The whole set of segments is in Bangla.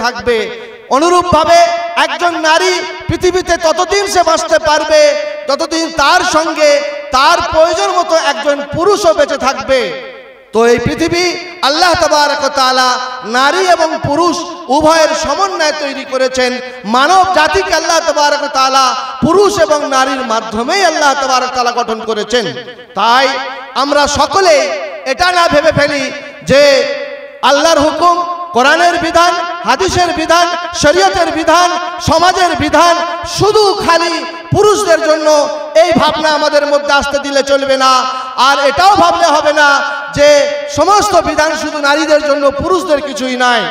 থাকবে। অনুরূপভাবে একজন নারী পৃথিবীতে ততদিন সে বাঁচতে পারবে ততদিন তার সঙ্গে তার প্রয়োজন মতো একজন পুরুষও বেঁচে থাকবে। তো এই পৃথিবী আল্লাহ তাবারক ওয়া তাআলা নারী এবং পুরুষ উভয়ের সমন্বয়ে তৈরি করেছেন। মানব জাতিকে আল্লাহ তাবারক ওয়া তাআলা পুরুষ এবং নারীর মাধ্যমেই আল্লাহ তাবারক ওয়া তাআলা গঠন করেছেন। তাই আমরা সকলে এটা না ভেবে ফেলি যে আল্লাহর হুকুম, কোরআনের বিধান, হাদিসের বিধান, শরীয়তের বিধান, সমাজের বিধান শুধু খালি পুরুষদের জন্য, এই ভাবনা আমাদের মধ্যে আসতে দিলে চলবে না। আর এটাও ভাবলে হবে না যে সমস্ত বিধান শুধু নারীদের জন্য, পুরুষদের কিছুই নাই।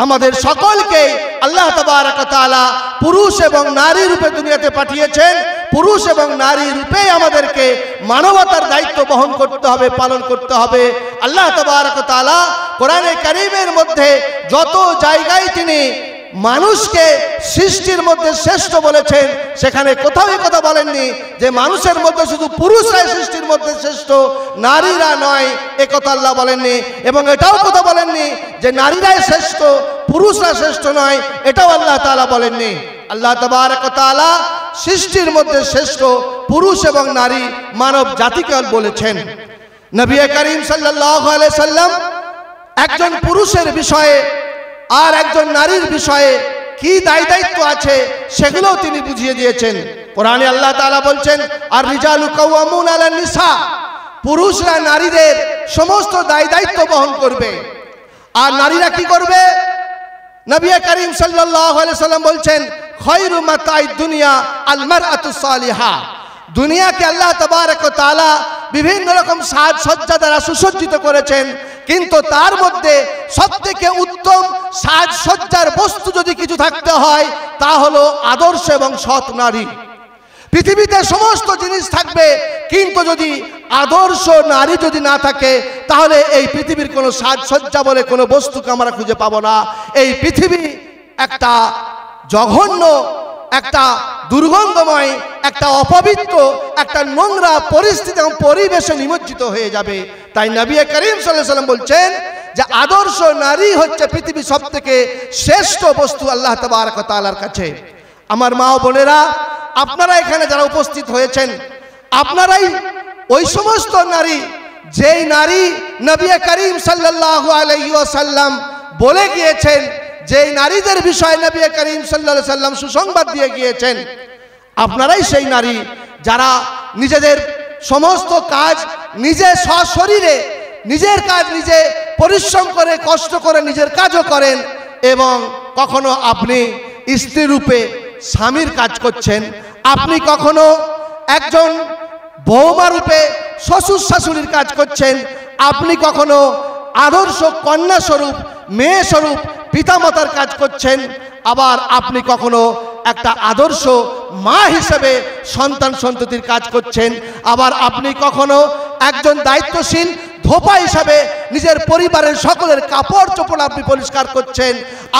আমাদের সকলকে আল্লাহ তাবারক ওয়া তাআলা পুরুষ এবং নারী রূপে দুনিয়াতে পাঠিয়েছেন। পুরুষ এবং নারী রূপে আমাদেরকে মানবতার দায়িত্ব বহন করতে হবে, পালন করতে হবে। আল্লাহ তাবারক ওয়া তাআলা কোরআনে কারীমের মধ্যে যত জায়গায় তিনি মানুষকে সৃষ্টির মধ্যে শ্রেষ্ঠ বলেছেন, সেখানে কোথাও এই কথা বলেননি যে মানুষের মধ্যে শুধু পুরুষরাই সৃষ্টির মধ্যে শ্রেষ্ঠ, নারীরা নয়, এ কথা আল্লাহ বলেননি। এবং এটাও কথা বলেননি যে নারীরাই শ্রেষ্ঠ, পুরুষরা শ্রেষ্ঠ নয়, এটাও আল্লাহ তাআলা বলেননি। আল্লাহ তাবারক ওয়া তাআলা সৃষ্টির মধ্যে শ্রেষ্ঠ পুরুষ এবং নারী মানব জাতিকে বলেছেন। নবী করিম সাল্লাল্লাহু আলাইহি সাল্লাম একজন পুরুষের বিষয়ে আর একজন নারীর বিষয়ে কি দায়িত্ব আছে সেগুলোও তিনি বুঝিয়ে দিয়েছেন। কোরআনে আল্লাহ তাআলা বলছেন, আর রিজালু কাওয়ামুন আলান নিসা, পুরুষরা নারীদের সমস্ত দায়িত্ব বহন করবে। আর নারীরা কি করবে? নবী করিম সাল্লাল্লাহু আলাইহি সাল্লাম বলছেন, খায়রু মাতাঈদ দুনিয়া আল মারআতু সালিহা। দুনিয়াকে আল্লাহ তাবারক ওয়া তাআলা বিভিন্ন রকম সাজসজ্জা দ্বারা সুসজ্জিত করেছেন, কিন্তু তার মধ্যে সবথেকে উত্তম সাজসজ্জার বস্তু যদি কিছু থাকতে হয় তা হলো আদর্শ এবং সৎ নারী। পৃথিবীতে সমস্ত জিনিস থাকবে, কিন্তু যদি আদর্শ নারী যদি না থাকে তাহলে এই পৃথিবীর কোনো সাজসজ্জা বলে কোনো বস্তুকে আমরা খুঁজে পাবো না। এই পৃথিবী একটা জঘন্য, একটা দুর্গন্ধময়, একটা অপবিত্র, একটা নোংরা পরিস্থিতি এবং পরিবেশে নিমজ্জিত হয়ে যাবে। তাই নবী করিম সাল্লাল্লাহু আলাইহি সাল্লাম বলছেন যে আদর্শ নারী হচ্ছে পৃথিবীর সবথেকে শ্রেষ্ঠ বস্তু আল্লাহ তাবারক ওয়া তাআলার কাছে। আমার মা ও বোনেরা, আপনারা এখানে যারা উপস্থিত হয়েছেন, আপনারাই ওই সমস্ত নারী, যেই নারী নবী করিম সাল্লাল্লাহু আলাইহি ওয়াসাল্লাম বলে গিয়েছেন, যেই নারীদের বিষয়ে নবী করিম সাল্লাল্লাহু আলাইহি সাল্লাম সুসংবাদ দিয়ে গিয়েছেন। আপনারাই সেই নারী যারা নিজেদের সমস্ত কাজ নিজে সশরীরে, নিজের কাজ নিজে পরিশ্রম করে, কষ্ট করে নিজের কাজও করেন, এবং কখনো আপনি স্ত্রী রূপে স্বামীর কাজ করছেন, আপনি কখনো একজন বৌমা রূপে শ্বশুর শাশুড়ির কাজ করছেন, আপনি কখনো আদর্শ কন্যা স্বরূপ, মেয়ে স্বরূপ পিতামাতার কাজ করছেন, আবার আপনি কখনো একটা আদর্শ মা হিসেবে সন্তান সন্ততির কাজ করছেন, আবার আপনি কখনো একজন দায়িত্বশীল ধোপা হিসাবে নিজের পরিবারের সকলের কাপড় চোপড় আপনি পরিষ্কার করছেন,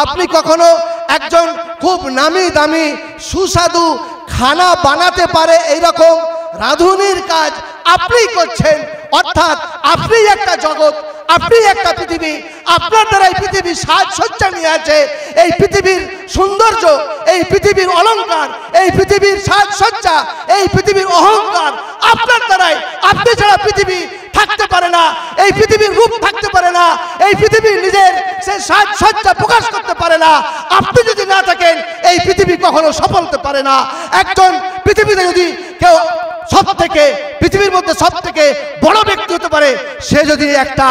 আপনি কখনো একজন খুব নামি দামি সুস্বাদু খানা বানাতে পারে এইরকম রাঁধুনির কাজ আপনি করছেন। অর্থাৎ আপনি একটা জগৎ, আপনি একটা পৃথিবী, আপনার দ্বারাই পৃথিবীর সাজসজ্জা নিয়ে আছে। এই পৃথিবীর সৌন্দর্য, এই পৃথিবীর অলংকার, এই পৃথিবীর সাজসজ্জা, এই পৃথিবীর অহংকার আপনার দ্বারাই। আপনি ছাড়া পৃথিবী থাকতে পারে না, এই পৃথিবীর রূপ থাকতে পারে না, এই পৃথিবীর নিজের সে সাজসজ্জা প্রকাশ করতে পারে না। আপনি যদি না থাকেন এই পৃথিবী কখনো সফল হতে পারে না। একজন পৃথিবীতে যদি কেউ সবথেকে, পৃথিবীর মধ্যে সবথেকে বড় ব্যক্তি হতে পারে, সে যদি একটা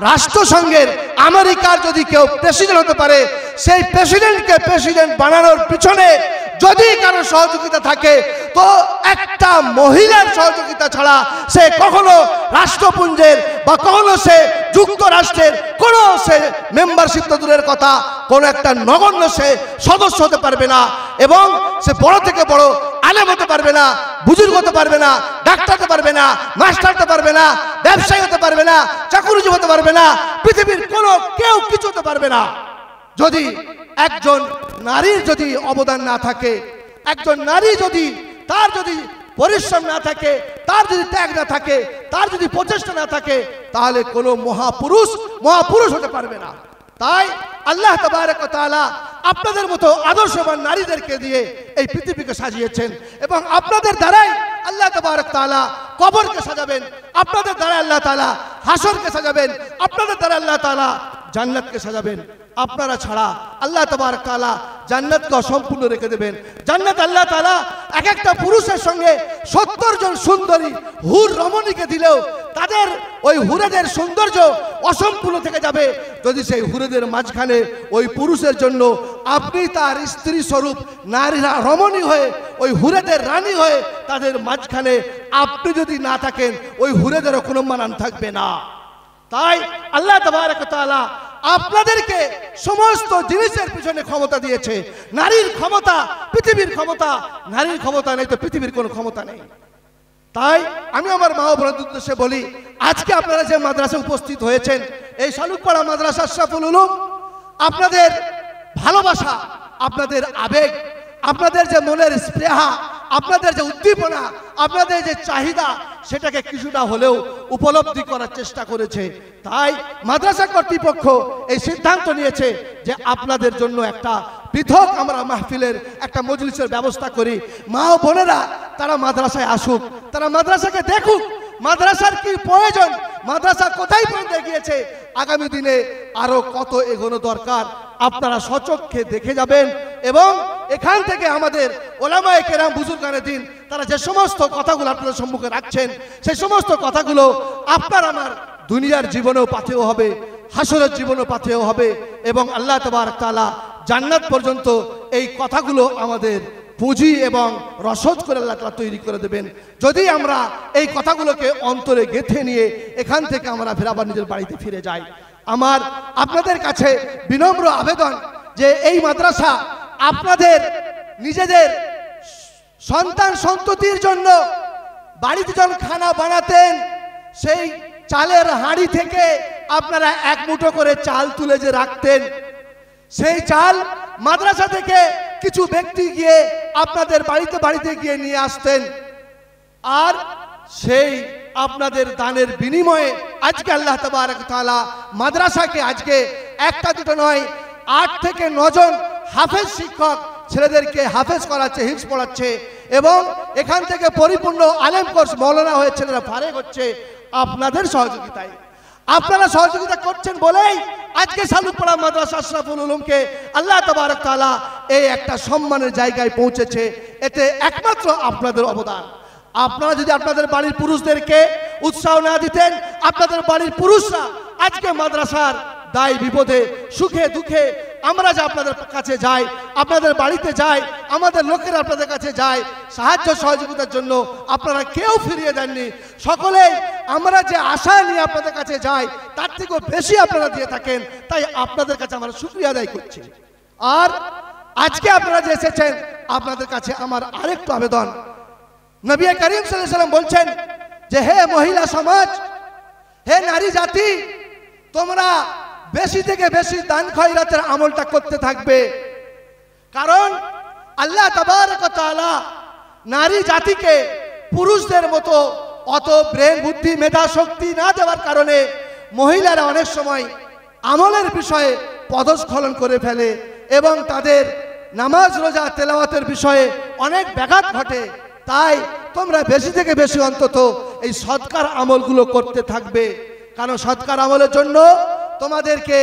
রাষ্ট্রসংঘের আমেরিকার যদি কেউ প্রেসিডেন্ট হতে পারে, সেই প্রেসিডেন্টকে প্রেসিডেন্ট বানানোর পিছনে যদি কারো সহযোগিতা থাকে তো একটা মহিলার সহযোগিতা ছাড়া সে কখনো রাষ্ট্রপুঞ্জের বা কখনো সে যুক্তরাষ্ট্রের কোনো সে মেম্বারশিপ তো দূরের কথা, কোনো একটা নগণ্য সে সদস্য হতে পারবে না, এবং সে বড় থেকে বড় আলেম হতে পারবে না, বুজুর্গ হতে পারবে না, ডাক্তার হতে পারবে না, মাস্টার হতে পারবে না, ব্যবসায়ী হতে পারবে না, চাকুরিজীবী হতে পারবে না, পৃথিবীর কোনো কেউ কিছু হতে পারবে না যদি একজন নারীর যদি অবদান না থাকে, একজন নারী যদি তার যদি পরিশ্রম না থাকে, তার যদি ত্যাগ না থাকে, তার যদি প্রচেষ্টা না থাকে, তাহলে কোনো মহাপুরুষ হতে পারবে না। তাই আল্লাহ তাবারক ওয়া তাআলা আপনাদের মতো আদর্শবান নারীদেরকে দিয়ে এই পৃথিবীকে সাজিয়েছেন এবং আপনাদের দ্বারাই আল্লাহ তাবারক ওয়া তাআলা কবরকে সাজাবেন, আপনাদের দ্বারা আল্লাহ তাআলা হাসরকে সাজাবেন, আপনাদের দ্বারা আল্লাহ তাআলা জান্নাতকে সাজাবেন। আপনারা ছাড়া আল্লাহ তাবারক তাআলা জান্নাতকে অসম্পূর্ণ রেখে দেবেন। জান্নাত আল্লাহ তাআলা এক একটা পুরুষের সঙ্গে 70 জন সুন্দরী হুর রমণীকে দিলেও তাদের ওই হুরেদের সৌন্দর্য অসম্পূর্ণ থেকে যাবে যদি সেই হুরেদের মাঝখানে ওই পুরুষের জন্য আপনি তার স্ত্রী স্বরূপ নারীরা রমণী হয়ে ওই হুরেদের রানী হয়ে তাদের মাঝখানে আপনি যদি না থাকেন ওই হুরেদেরও কোনো মানান থাকবে না। তাই আল্লাহ তাবারক তাআলা আপনাদেরকে সমস্ত জিনিসের পিছনে ক্ষমতা দিয়েছে। নারীর ক্ষমতা পৃথিবীর ক্ষমতা, নারীর ক্ষমতা নেই তো পৃথিবীর কোনো ক্ষমতা নেই। তাই আমি আমার মা ও বোনদের উদ্দেশ্যে বলি, আজকে আপনারা যে মাদ্রাসায় উপস্থিত হয়েছেন, এই শালুকপাড়া মাদ্রাসা আশরাফুল উলুম, আপনাদের ভালোবাসা, আপনাদের আবেগ, আপনাদের যে মনের স্পৃহা, আপনাদের যে উদ্দীপনা, আপনাদের যে চাহিদা, সেটাকে কিছুটা হলেও উপলব্ধি করার চেষ্টা করেছে। তাই মাদ্রাসা কর্তৃপক্ষ এই সিদ্ধান্ত নিয়েছে যে আপনাদের জন্য একটা পৃথক আমরা মাহফিলের একটা মজলিসের ব্যবস্থা করি। মা ও বোনেরা তারা মাদ্রাসায় আসুক, তারা মাদ্রাসাকে দেখুক, মাদ্রাসার কি প্রয়োজন, মাদ্রাসা কোথায় পৌঁছে গিয়েছে, আগামী দিনে আরো কত এগোনো দরকার আপনারা সচক্ষে দেখে যাবেন। এবং এখান থেকে আমাদের ওলামায়ে কেরাম বুজুর্গানে দিন তারা যে সমস্ত কথাগুলো আপনাদের সম্মুখে রাখছেন, সেই সমস্ত কথাগুলো আপনার আমার দুনিয়ার জীবনেও পাথেয় হবে, হাসরের জীবনেও পাথেয় হবে এবং আল্লাহ তাবারক তাআলা জান্নাত পর্যন্ত এই কথাগুলো আমাদের পুঁজি এবং রসদ করে আল্লাহ তাআলা তৈরি করে দেবেন যদি আমরা এই কথাগুলোকে অন্তরে গেঁথে নিয়ে এখান থেকে আমরা ফের আবার নিজের বাড়িতে ফিরে যাই। আমার আপনাদের কাছে বিনম্র আবেদন যে এই মাদ্রাসা আপনাদের নিজেদের সন্তান সন্ততির জন্য বাড়িতে যখন খানা বানাতেন সেই চালের হাঁড়ি থেকে আপনারা এক মুঠো করে চাল তুলে যে রাখতেন, সেই চাল মাদ্রাসা থেকে কিছু ব্যক্তি গিয়ে আপনাদের বাড়িতে বাড়িতে গিয়ে নিয়ে আসতেন আর সেই আপনাদের দানের বিনিময়ে আজকে আল্লাহ তাবারক তাআলা মাদ্রাসাকে আজকে একটা দুটো নয় 8 থেকে 9 জন হাফেজ শিক্ষক ছেলেদেরকে হাফেজ করাচ্ছে, হিফজ পড়াচ্ছে এবং এখান থেকে পরিপূর্ণ আলেম কোর্স মৌলানা হয়ে ছেলেরা ফারেগ হচ্ছে আপনাদের সহযোগিতায়। আপনারা সহযোগিতা করছেন বলেই আজকে শালুকপাড়া মাদ্রাসা আশরাফুল উলুমকে আল্লাহ তাবারক তাআলা এই একটা সম্মানের জায়গায় পৌঁছেছে, এতে একমাত্র আপনাদের অবদান। আপনারা যদি আপনাদের বাড়ির পুরুষদেরকে উৎসাহ না দিতেন, আপনাদের বাড়ির পুরুষরা আজকে মাদ্রাসার দায় বিপদে সুখে দুঃখে আমরা যে আপনাদের কাছে যাই, আপনাদের বাড়িতে যাই, আমাদের লোকেরা আপনাদের কাছে যায় সাহায্য সহযোগিতার জন্য, আপনারা কেউ ফিরিয়ে দেননি। সকলেই আমরা যে আশা নিয়ে আপনাদের কাছে যাই তার থেকেও বেশি আপনারা দিয়ে থাকেন, তাই আপনাদের কাছে আমরা শুকরিয়া আদায় করছি। আর আজকে আপনারা যে এসেছেন আপনাদের কাছে আমার আরেকটু আবেদন, নবী করিম সাল্লাল্লাহু আলাইহি ওয়াসাল্লাম বলছেন যে হে মহিলা সমাজ, হে নারী জাতি, তোমরা বেশি থেকে বেশি দান খয়রাতের আমলটা করতে থাকবে। কারণ আল্লাহ তাবারক তাআলা নারী জাতিকে পুরুষদের মতো অত ব্রেন বুদ্ধি মেধা শক্তি না দেওয়ার কারণে মহিলারা অনেক সময় আমলের বিষয়ে পদস্খলন করে ফেলে এবং তাদের নামাজ রোজা তেলাওয়াতের বিষয়ে অনেক ব্যাঘাত ঘটে। তাই তোমরা বেশি থেকে বেশি অন্তত এই সদকার আমলগুলো করতে থাকবে, কারণ সদকার আমলের জন্য তোমাদেরকে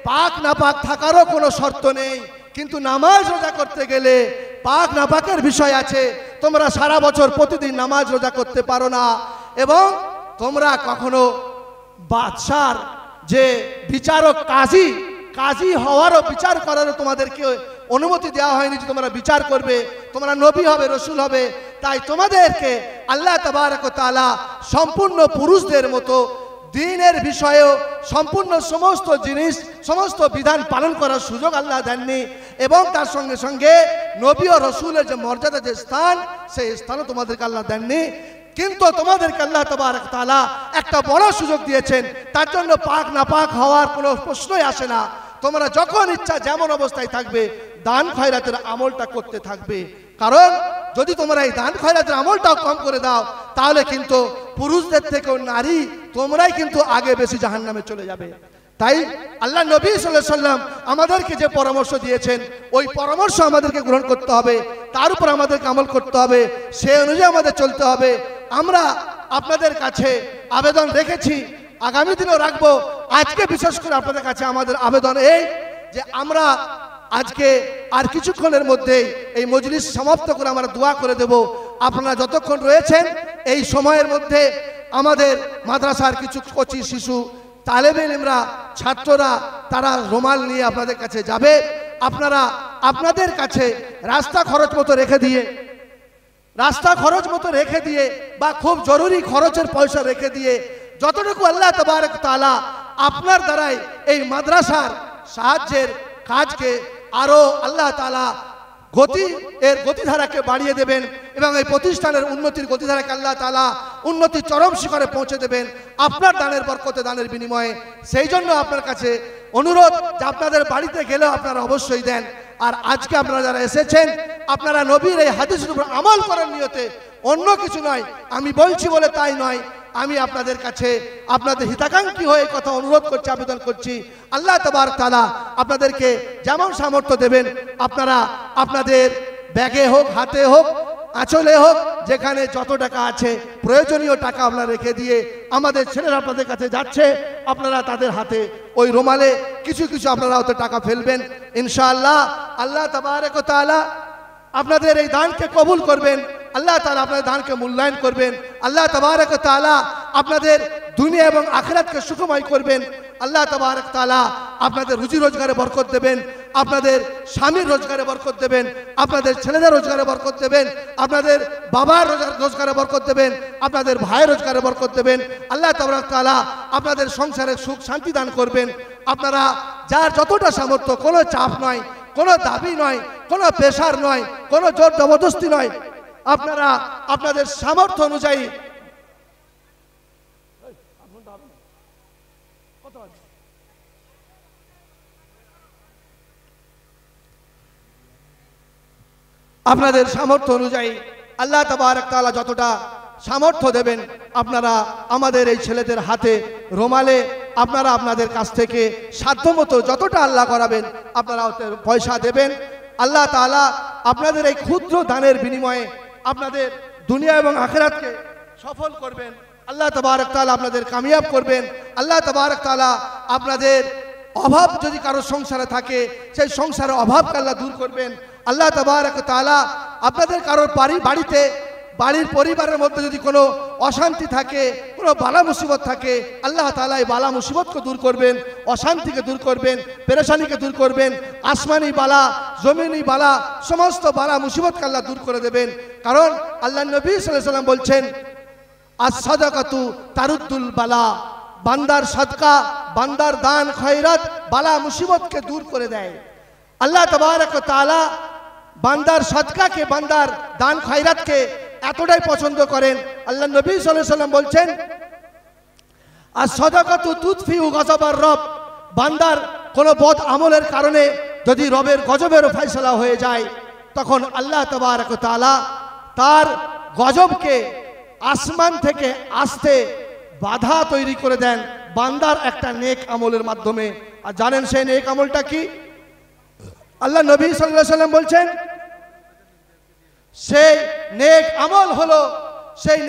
পাক নাপাক থাকারও কোনো শর্ত নেই, কিন্তু নামাজ রোজা করতে গেলে পাক নাপাকের বিষয় আছে। তোমরা সারা বছর প্রতিদিন নামাজ রোজা করতে পারো না এবং তোমরা কখনো বাদশার যে বিচারক কাজী হওয়ারও বিচার করারও তোমাদেরকে অনুমতি দেওয়া হয়নি যে তোমরা বিচার করবে, তোমরা নবী হবে, রসুল হবে। তাই তোমাদেরকে আল্লাহ তাবারক তাআলা সম্পূর্ণ পুরুষদের মতো দ্বীনের বিষয়েও সম্পূর্ণ সমস্ত জিনিস সমস্ত বিধান পালন করার সুযোগ আল্লাহ দেননি এবং তার সঙ্গে সঙ্গে নবী ও রসুলের যে মর্যাদা, যে স্থান, সেই স্থানও তোমাদেরকে আল্লাহ দেননি। কিন্তু তোমাদেরকে আল্লাহ তাবারক তাআলা একটা বড় সুযোগ দিয়েছেন, তার জন্য পাক নাপাক হওয়ার কোনো প্রশ্নই আসে না। তোমরা যখন ইচ্ছা যেমন অবস্থায় থাকবে দান খয়রাতের আমলটা করতে থাকবে, কারণ যদি তোমরা এই দান খয়রাতের আমলটাও কম করে দাও তাহলে কিন্তু পুরুষদের থেকেও নারী তোমরাই কিন্তু আগে বেশি জাহান্নামে চলে যাবে। তাই আল্লাহ নবী সাল্লাল্লাহু আলাইহি সাল্লাম আমাদেরকে যে পরামর্শ দিয়েছেন ওই পরামর্শ আমাদেরকে গ্রহণ করতে হবে, তার উপর আমাদেরকে আমল করতে হবে, সে অনুযায়ী আমাদের চলতে হবে। আমরা আপনাদের কাছে আবেদন রেখেছি, আগামী দিনেও রাখবো। আজকে বিশেষ করে আপনাদের কাছে আমাদের আবেদন এই যে আমরা আজকে আর কিছুক্ষণের মধ্যেই এই মজলিস সমাপ্ত করে আমরা দোয়া করে দেব। আপনারা যতক্ষণ রয়েছেন এই সময়ের মধ্যে আমাদের মাদ্রাসার কিছু কচি শিশু, তালেবে ইলমরা, ছাত্ররা তারা রুমাল নিয়ে আপনাদের কাছে যাবে। আপনারা আপনাদের কাছে রাস্তা খরচ মতো রেখে দিয়ে বা খুব জরুরি খরচের পয়সা রেখে দিয়ে যতটুকু আল্লাহ তাবারক তাআলা আপনার দ্বারাই এই মাদ্রাসার সাহায্যের কাজকে আরো আল্লাহ তাআলা গতিধারাকে বাড়িয়ে দেবেন এবং এই প্রতিষ্ঠানের উন্নতির গতিধারাকে আল্লাহ তাআলা উন্নতির চরম শিখরে পৌঁছে দেবেন আপনার দানের বরকতে, দানের বিনিময়ে। সেই জন্য আপনার কাছে অনুরোধ যে আপনাদের বাড়িতে গেলেও আপনারা অবশ্যই দেন। আর আজকে আপনারা যারা এসেছেন আপনারা নবীর এই হাদিসের উপর আমল করার নিয়তে, অন্য কিছু নয়, আমি বলছি বলে তাই নয়, আমি আপনাদের কাছে আপনাদের হিতাকাঙ্ক্ষী হয়ে কথা অনুরোধ করছি, আবেদন করছি। আল্লাহ তাবারক তাআলা আপনাদেরকে যেমন সামর্থ্য দেবেন আপনারা আপনাদের ব্যাগে হোক, হাতে হোক, আঁচলে হোক, যেখানে যত টাকা আছে প্রয়োজনীয় টাকা আপনারা রেখে দিয়ে আমাদের ছেলেরা আপনাদের কাছে যাচ্ছে, আপনারা তাদের হাতে ওই রুমালে কিছু কিছু আপনারা হয়তো টাকা ফেলবেন। ইনশাআল্লাহ আল্লাহ তাবারক তাআলা আপনাদের এই দানকে কবুল করবেন, আল্লাহ তাআলা আপনাদের দানকে মূল্যায়ন করবেন, আল্লাহ তাবারক তাআলা আপনাদের দুনিয়া এবং আখিরাতকে সুখময় করবেন, আল্লাহ তাবারক তাআলা আপনাদের রুজি রোজগারে বরকত দেবেন, আপনাদের স্বামীর রোজগারে বরকত দেবেন, আপনাদের ছেলেদের রোজগারে বরকত দেবেন, আপনাদের বাবার রোজগারে বরকত দেবেন, আপনাদের ভাইয়ের রোজগারে বরকত দেবেন। আল্লাহ তাবারক তাআলা আপনাদের সংসারে সুখ শান্তি দান করবেন। আপনারা যার যতটা সামর্থ্য, কোনো চাপ নয়, কোনো দাবি নয়, কোনো প্রেশার নয়, কোনো জোর জবরদস্তি নয়, আপনারা আপনাদের সামর্থ্য অনুযায়ী আপনাদের সামর্থ্য অনুযায়ী আল্লাহ তাবারক তাআলা যতটা সামর্থ্য দেবেন আপনারা আমাদের এই ছেলেদের হাতে রুমালে আপনারা আপনাদের কাছ থেকে সাধ্যমতো যতটা আল্লাহ করাবেন আপনারা পয়সা দেবেন। আল্লাহ তাআলা আপনাদের এই ক্ষুদ্র দানের বিনিময়ে আপনাদের দুনিয়া এবং আখিরাতকে সফল করবেন। আল্লাহ তাবারক তাআলা আপনাদের কামিয়াব করবেন। আল্লাহ তাবারক তাআলা আপনাদের অভাব যদি কারো সংসারে থাকে সেই সংসারের অভাবকে আল্লাহ দূর করবেন। আল্লাহ তাবারক তাআলা আপনাদের কারোর বাড়ির পরিবারের মধ্যে যদি কোনো অশান্তি থাকে, কোনো বালা মুসিবত থাকে, আল্লাহ তাআলা এই বালা মুসিবতকে দূর করবেন, অশান্তিকে দূর করবেন, পেরেশানিকে দূর করবেন। আসমানি বালা, জমিনি বালা, সমস্ত বালা মুসিবতকে আল্লাহ দূর করে দেবেন। কারণ আল্লাহ নবী সাল্লাল্লাহু আলাইহি ওয়াসাল্লাম বলছেন, আস-সাদাকাতু তারুদ্দুল বালা, বান্দার সাদকা, বান্দার দান খয়রাত বালা মুসিবতকে দূর করে দেয়। আল্লাহ তাবারক তাআলা বান্দার সাদকাকে, বান্দার দান খয়রাতকে এতটাই পছন্দ করেন। আল্লাহ নবী সাল্লাল্লাহু আলাইহি ওয়াসাল্লাম বলছেন, আস-সাদাকাতু তুদফিউ গযবার রব, বান্দার কোনো বদ আমলের কারণে যদি রবের গজবের ফয়সালা হয়ে যায় তখন আল্লাহ তাবারক তাআলা তার গজবকে আসমান থেকে আসতে বাধা তৈরি করে দেন বান্দার একটা নেক আমলের মাধ্যমে। আর জানেন সেই নেক আমলটা কি? আল্লাহ নবী সাল্লাল্লাহু আলাইহি ওয়াসাল্লাম বলছেন সেই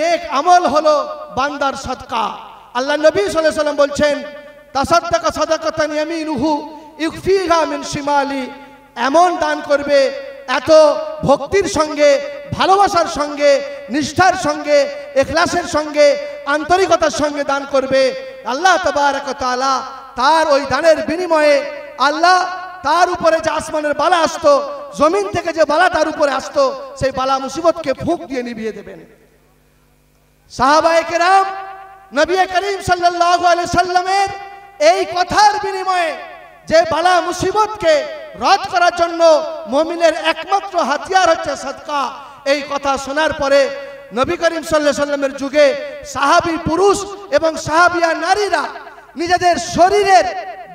নেক আমল হলো বান্দার সাদকা। আল্লাহ নবী সাল্লাল্লাহু আলাইহি ওয়াসাল্লাম বলছেন, তাসাদ্দাকা সাদাকাতান ইয়ামিনুহু ইউফিহা মিন শিমালি, এমন দান করবে এত ভক্তির সঙ্গে, ভালোবাসার সঙ্গে, নিষ্ঠার সঙ্গে, ইখলাসের সঙ্গে, আন্তরিকতার সঙ্গে দান করবে, আল্লাহ তাবারক তাআলা তার ওই দানের বিনিময়ে আল্লাহ তার উপরে যে আসমানের বালা আসতো, জমিন থেকে যে বালা তার উপরে আসতো, সেই বালা মুসিবতকে ফুঁক দিয়ে নিভিয়ে দেবেন। সাহাবায়ে কেরাম নবী করিম সাল্লাল্লাহু আলাইহি সাল্লামের এই কথার বিনিময়ে যে বালা মুসিবতকে রদ করার জন্য মুমিনের একমাত্র হাতিয়ার হচ্ছে সাদকা, এই কথা শোনার পরে নবী করিম সাল্লাল্লাহু আলাইহি সাল্লামের যুগে সাহাবী পুরুষ এবং সাহাবিয়া নারীরা নিজেদের শরীরের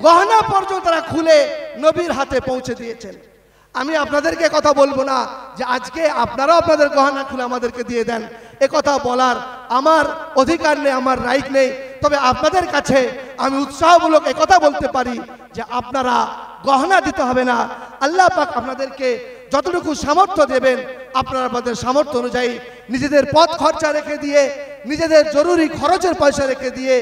গহনা পর্যন্ত তারা খুলে নবীর হাতে পৌঁছে দিয়েছেন। আমি আপনাদেরকে কথা বলবো না যে আজকে আপনারাও আপনাদের গহনা খুলে আমাদেরকে দিয়ে দেন, এ কথা বলার আমার অধিকার নেই, আমার রাইট নেই। তবে আপনাদের কাছে আমি উৎসাহমূলক একথা বলতে পারি যে আপনারা গহনা দিতে হবে না, আল্লাহ পাক আপনাদেরকে যতটুকু সামর্থ্য দেবেন আপনারা আপনাদের সামর্থ্য অনুযায়ী নিজেদের পথ খরচা রেখে দিয়ে, নিজেদের জরুরি খরচের পয়সা রেখে দিয়ে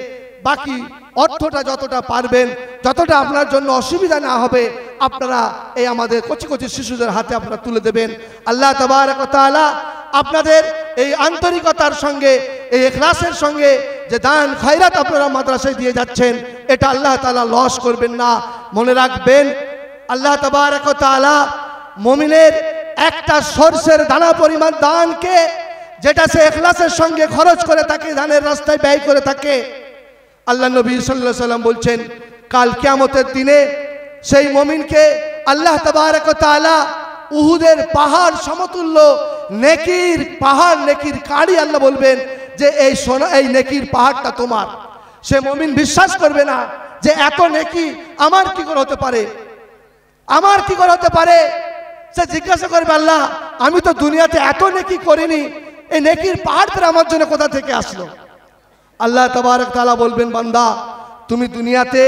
বাকি অর্থটা যতটা পারবেন, যতটা আপনার জন্য অসুবিধা না হবে আপনারা এই আমাদের কচি কচি শিশুদের হাতে আপনারা তুলে দেবেন। আল্লাহ তাবারক ওয়া তাআলা আপনাদের এই আন্তরিকতার সঙ্গে, এই ইখলাসের সঙ্গে যে দান খয়রাত আপনারা মাদ্রাসায় দিয়ে যাচ্ছেন, এটা আল্লাহ তাআলা লস করবেন না। মনে রাখবেন, আল্লাহ তাবারক ওয়া তাআলা মুমিনের একটা সরষের দানা পরিমাণ দানকে, যেটা সে ইখলাসের সঙ্গে খরচ করে থাকে, দানের রাস্তায় ব্যয় করে থাকে, আল্লাহ নবী সাল্লাল্লাহু আলাইহি সাল্লাম বলছেন কাল কিয়ামতের দিনে সেই মুমিনকে আল্লাহ তাবারক ওয়া তাআলা উহুদের পাহাড় সমতুল্য নেকির পাহাড়, নেকির কাঁড়ি আল্লাহ বলবেন যে এই সোনা, এই নেকির পাহাড়টা তোমার। সে মুমিন বিশ্বাস করবে না যে এত নেকি আমার কি করে হতে পারে, আমার কি করে হতে পারে। সে জিজ্ঞাসা করবে আল্লাহ আমি তো দুনিয়াতে এত নেকি করিনি, এই নেকির পাহাড়টা আমার জন্য কোথা থেকে আসলো। আল্লাহ তাবারক তাআলা বলবেন বান্দা তুমি দুনিয়াতে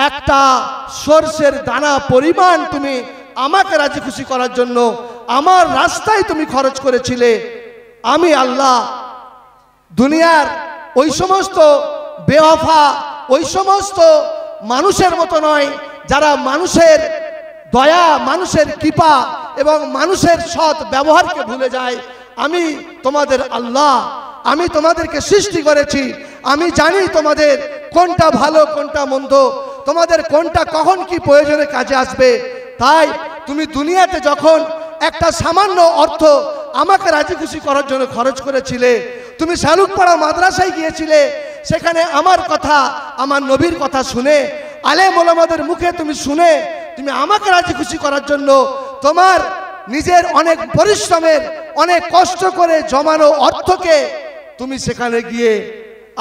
একটা সরষের দানা পরিমাণ তুমি আমাকে রাজি খুশি করার জন্য আমার রাস্তায় তুমি খরচ করেছিলে। আমি আল্লাহ দুনিয়ার ওই সমস্ত বেওয়াফা, ওই সমস্ত মানুষের মতো নয় যারা মানুষের দয়া, মানুষের কৃপা এবং মানুষের সৎ ব্যবহারকে ভুলে যায়। আমি তোমাদের আল্লাহ, আমি তোমাদেরকে সৃষ্টি করেছি, আমি জানি তোমাদের কোনটা ভালো কোনটা মন্দ, তোমাদের কোনটা কখন কি প্রয়োজনে কাজে আসবে। তাই তুমি দুনিয়াতে যখন একটা সামান্য অর্থ আমাকে রাজি খুশি করার জন্য খরচ করেছিলে, তুমি শালুকপাড়া মাদ্রাসায় গিয়েছিলে, সেখানে আমার কথা, আমার নবীর কথা শুনে, আলেম ওলামাদের মুখে তুমি শুনে, তুমি আমাকে রাজি খুশি করার জন্য তোমার নিজের অনেক পরিশ্রমের, অনেক কষ্ট করে জমানো অর্থকে তুমি সেখানে গিয়ে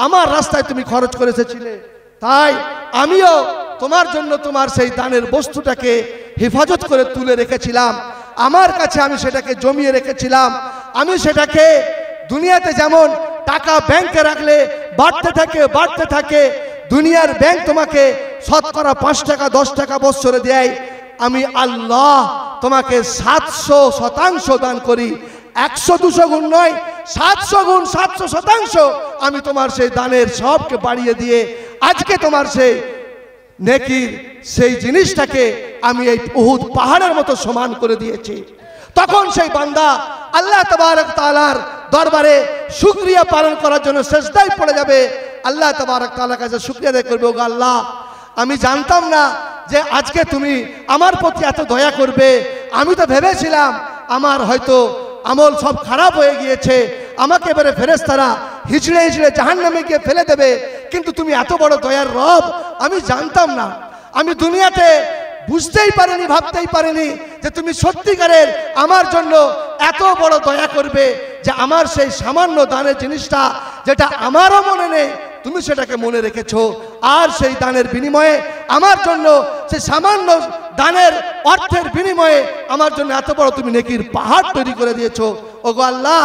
আমার রাস্তায় তুমি খরচ করে এসেছিলে। তাই আমিও তোমার জন্য তোমার সেই দানের বস্তুটাকে হেফাজত করে তুলে রেখেছিলাম, আমার কাছে আমি সেটাকে জমিয়ে রেখেছিলাম। আমি সেটাকে দুনিয়াতে যেমন টাকা ব্যাংকে রাখলে বাড়তে থাকে বাড়তে থাকে, দুনিয়ার ব্যাংক তোমাকে শতকরা 5 টাকা 10 টাকা বছরে দেয়, আমি আল্লাহ তোমাকে 700% দান করি। 100-200 গুণ নয়, 700 গুণ 700% আমি তোমার সেই দানের সবকে বাড়িয়ে দিয়ে আজকে তোমার সেই নেকির সেই জিনিসটাকে আমি এই উহুদ পাহাড়ের মতো সমান করে দিয়েছি। তখন সেই বান্দা আল্লাহ তাবারক তাআলার দরবারে শুকরিয়া পালন করার জন্য সিজদায় পড়ে যাবে। আল্লাহ তাবারক তাআলার কাছে শুকরিয়া আদায় করবে, ওগো আল্লাহ আমি জানতাম না যে আজকে তুমি আমার প্রতি এত দয়া করবে। আমি তো ভেবেছিলাম আমার হয়তো আমল সব খারাপ হয়ে গিয়েছে, আমাকে এবারে ফেরেশতারা হিচড়ে হিচড়ে জাহান্নামে গিয়ে ফেলে দেবে, কিন্তু তুমি এত বড় দয়ার রব আমি জানতাম না। আমি দুনিয়াতে বুঝতেই পারিনি, ভাবতেই পারিনি যে তুমি সত্যিকারের আমার জন্য এত বড় দয়া করবে যে আমার সেই সামান্য দানের জিনিসটা যেটা আমারও মনে নেই তুমি সেটাকে মনে রেখেছো, আর সেই দানের বিনিময়ে আমার জন্য সেই সামান্য দানের অর্থের বিনিময়ে আমার জন্য এত বড় তুমি নেকির পাহাড় তৈরি করে দিয়েছো। ওগো আল্লাহ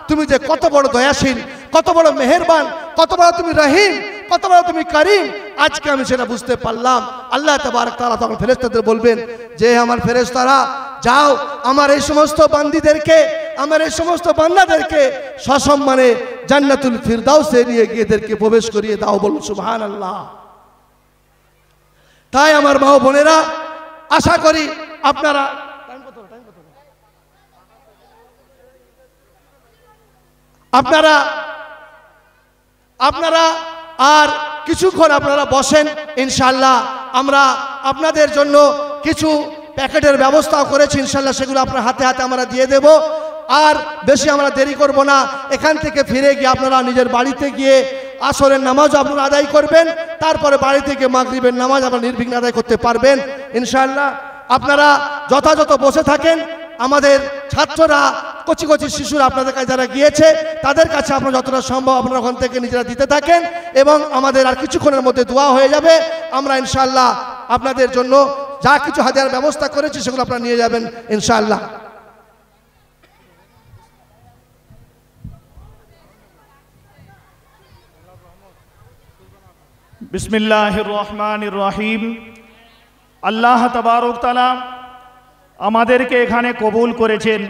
তুমি যে কত বড় দয়াশীল, কত বড় মেহেরবান, কত বড় তুমি রহিম, কত বড় তুমি করিম, আজকে আমি সেটা বুঝতে পারলাম। আল্লাহ তাবারক তাআলা তখন ফেরেশতাদের বলবেন যে আমার ফেরেশতারা যাও আমার এই সমস্ত বান্দীদেরকে, আমার এই সমস্ত বান্দাদেরকে সসম্মানে জান্নাতুল ফিরদাউসে নিয়ে গিয়ে এদেরকে প্রবেশ করিয়ে দাও, বলুন সুবহানাল্লাহ। তাই আমার মা ও বোনেরা আশা করি আপনারা আপনারা আপনারা আর কিছুক্ষণ আপনারা বসেন, ইনশাআল্লাহ আমরা আপনাদের জন্য কিছু প্যাকেটের ব্যবস্থাও করেছি, ইনশাআল্লাহ সেগুলো আপনার হাতে হাতে আমরা দিয়ে দেব। আর বেশি আমরা দেরি করব না, এখান থেকে ফিরে গিয়ে আপনারা নিজের বাড়িতে গিয়ে আসরের নামাজও আপনারা আদায় করবেন, তারপরে বাড়ি থেকে মাগরিবের নামাজ আপনারা নির্বিঘ্নে আদায় করতে পারবেন ইনশাআল্লাহ। আপনারা যথাযথ বসে থাকেন, আমাদের ছাত্ররা কচি কচি শিশুরা আপনাদের কাছে যারা গিয়েছে তাদের কাছে আপনারা যতটা সম্ভব আপনারা ওখান থেকে নিজেরা দিতে থাকেন, এবং আমাদের আর কিছুক্ষণের মধ্যে দোয়া হয়ে যাবে। আমরা ইনশাআল্লাহ আপনাদের জন্য যা কিছু হাদিয়ার ব্যবস্থা করেছি সেগুলো আপনারা নিয়ে যাবেন ইনশাআল্লাহ। বিসমিল্লাহির রহমানির রহিম। আল্লাহ তাবারক তাআলা আমাদেরকে এখানে কবুল করেছেন।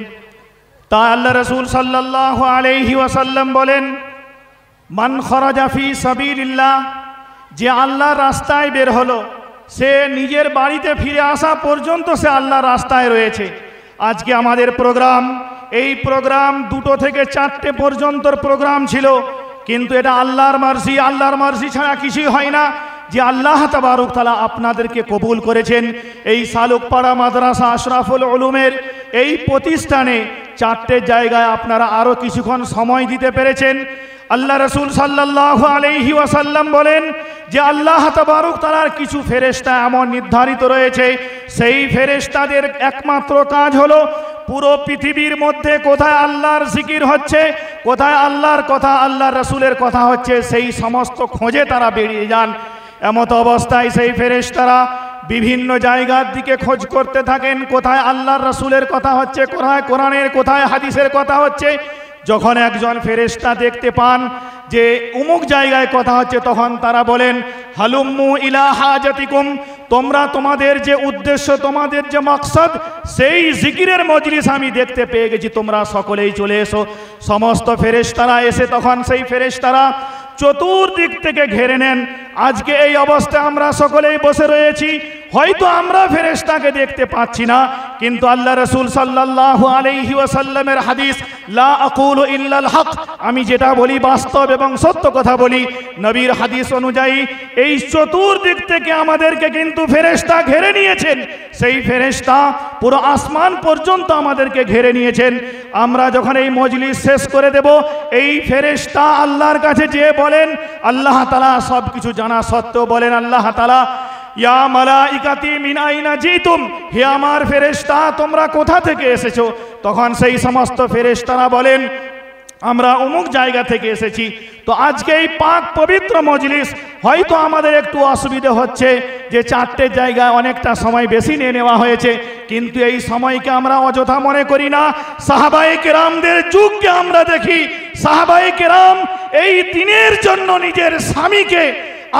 তা আল্লাহ রাসূল সাল্লাল্লাহু আলাইহি ওয়াসাল্লাম বলেন, মান খরাজা ফি সাবিলিল্লাহ, যে আল্লাহর রাস্তায় বের হলো, সে নিজের বাড়িতে ফিরে আসা পর্যন্ত সে আল্লাহর রাস্তায় রয়েছে। আজকে আমাদের প্রোগ্রাম, এই প্রোগ্রাম 2টো থেকে 4টে পর্যন্তর প্রোগ্রাম ছিল, কিন্তু এটা আল্লাহর মার্জি। আল্লাহর মার্জি ছাড়া কিছুই হয় না। যে আল্লাহ তাবারক তাআলা আপনাদেরকে কবুল করেছেন, এই সালুকপাড়া মাদ্রাসা আশরাফুল উলুমের এই প্রতিষ্ঠানে 4টে জায়গায় আপনারা আরও কিছুক্ষণ সময় দিতে পেরেছেন। আল্লাহ রাসূল সাল্লাল্লাহু আলাইহি ওয়াসাল্লাম বলেন যে আল্লাহ তাবারক তাআলার কিছু ফেরেশতা এমন নির্ধারিত রয়েছে, সেই ফেরেশতাদের একমাত্র কাজ হলো পুরো পৃথিবীর মধ্যে কোথায় আল্লাহর জিকির হচ্ছে, কোথায় আল্লাহর কথা, আল্লাহর রাসূলের কথা হচ্ছে, সেই সমস্ত খোঁজে তারা বেরিয়ে যান। এমত অবস্থায় সেই ফেরেশতারা বিভিন্ন জায়গার দিকে খোঁজ করতে থাকেন, কোথায় আল্লাহর রাসূলের কথা হচ্ছে, কোথায় কোরআনের, কোথায় হাদিসের কথা হচ্ছে। যখন একজন ফেরেশতা দেখতে পান যে অমুক জায়গায় কথা হচ্ছে, তখন তারা বলেন, হালুম্মু ইলা হাজাতিকুম, তোমরা তোমাদের যে উদ্দেশ্য, তোমাদের যে মাকসাদ, সেই জিকিরের মজলিস আমি দেখতে পেয়ে গেছি, তোমরা সকলেই চলে এসো। সমস্ত ফেরেশতারা এসে তখন সেই ফেরেশতারা চতুর্দিক থেকে ঘেরে নেন। আজকে এই অবস্থায় আমরা সকলেই বসে রয়েছি, হয়তো আমরা ফেরেশতাকে দেখতে পাচ্ছি না, কিন্তু আল্লাহ রাসূল সাল্লাল্লাহু আলাইহি ওয়াসাল্লামের হাদিস, লা আকুলু ইল্লাল হক, আমি যেটা বলি বাস্তব এবং সত্য কথা বলি। নবীর হাদিস অনুযায়ী এই চতুর্দিক থেকে আমাদেরকে কিন্তু ফেরেশতা ঘেরে নিয়েছেন। সেই ফেরেশতা পুরো আসমান পর্যন্ত আমাদেরকে ঘেরে নিয়েছেন। আমরা যখন এই মজলিস শেষ করে দেব, এই ফেরেশতা আল্লাহর কাছে যেয়ে বলেন, আল্লাহ তাআলা সব কিছু জানা সত্ত্বেও বলেন, আল্লাহ তাআলা, ইয়া মালাইকাতি মিন আইনা জিতুম, হে আমার ফেরেশতা তোমরা কোথা থেকে এসেছো? তখন সেই সমস্ত ফেরেশতারা বলেন, আমরা অমুক জায়গা থেকে এসেছি। তো আজকে এই পাক পবিত্র মজলিস হয়তো আমাদের একটু অসুবিধা হচ্ছে যে 4টে জায়গায় অনেকটা সময় বেশি নিয়ে নেওয়া হয়েছে, কিন্তু এই সময়কে আমরা অযথা মনে করি না। সাহাবায়ে কেরামদের যুগকে আমরা দেখি, সাহাবায়ে কেরাম এই দিনের জন্য নিজের স্বামীকে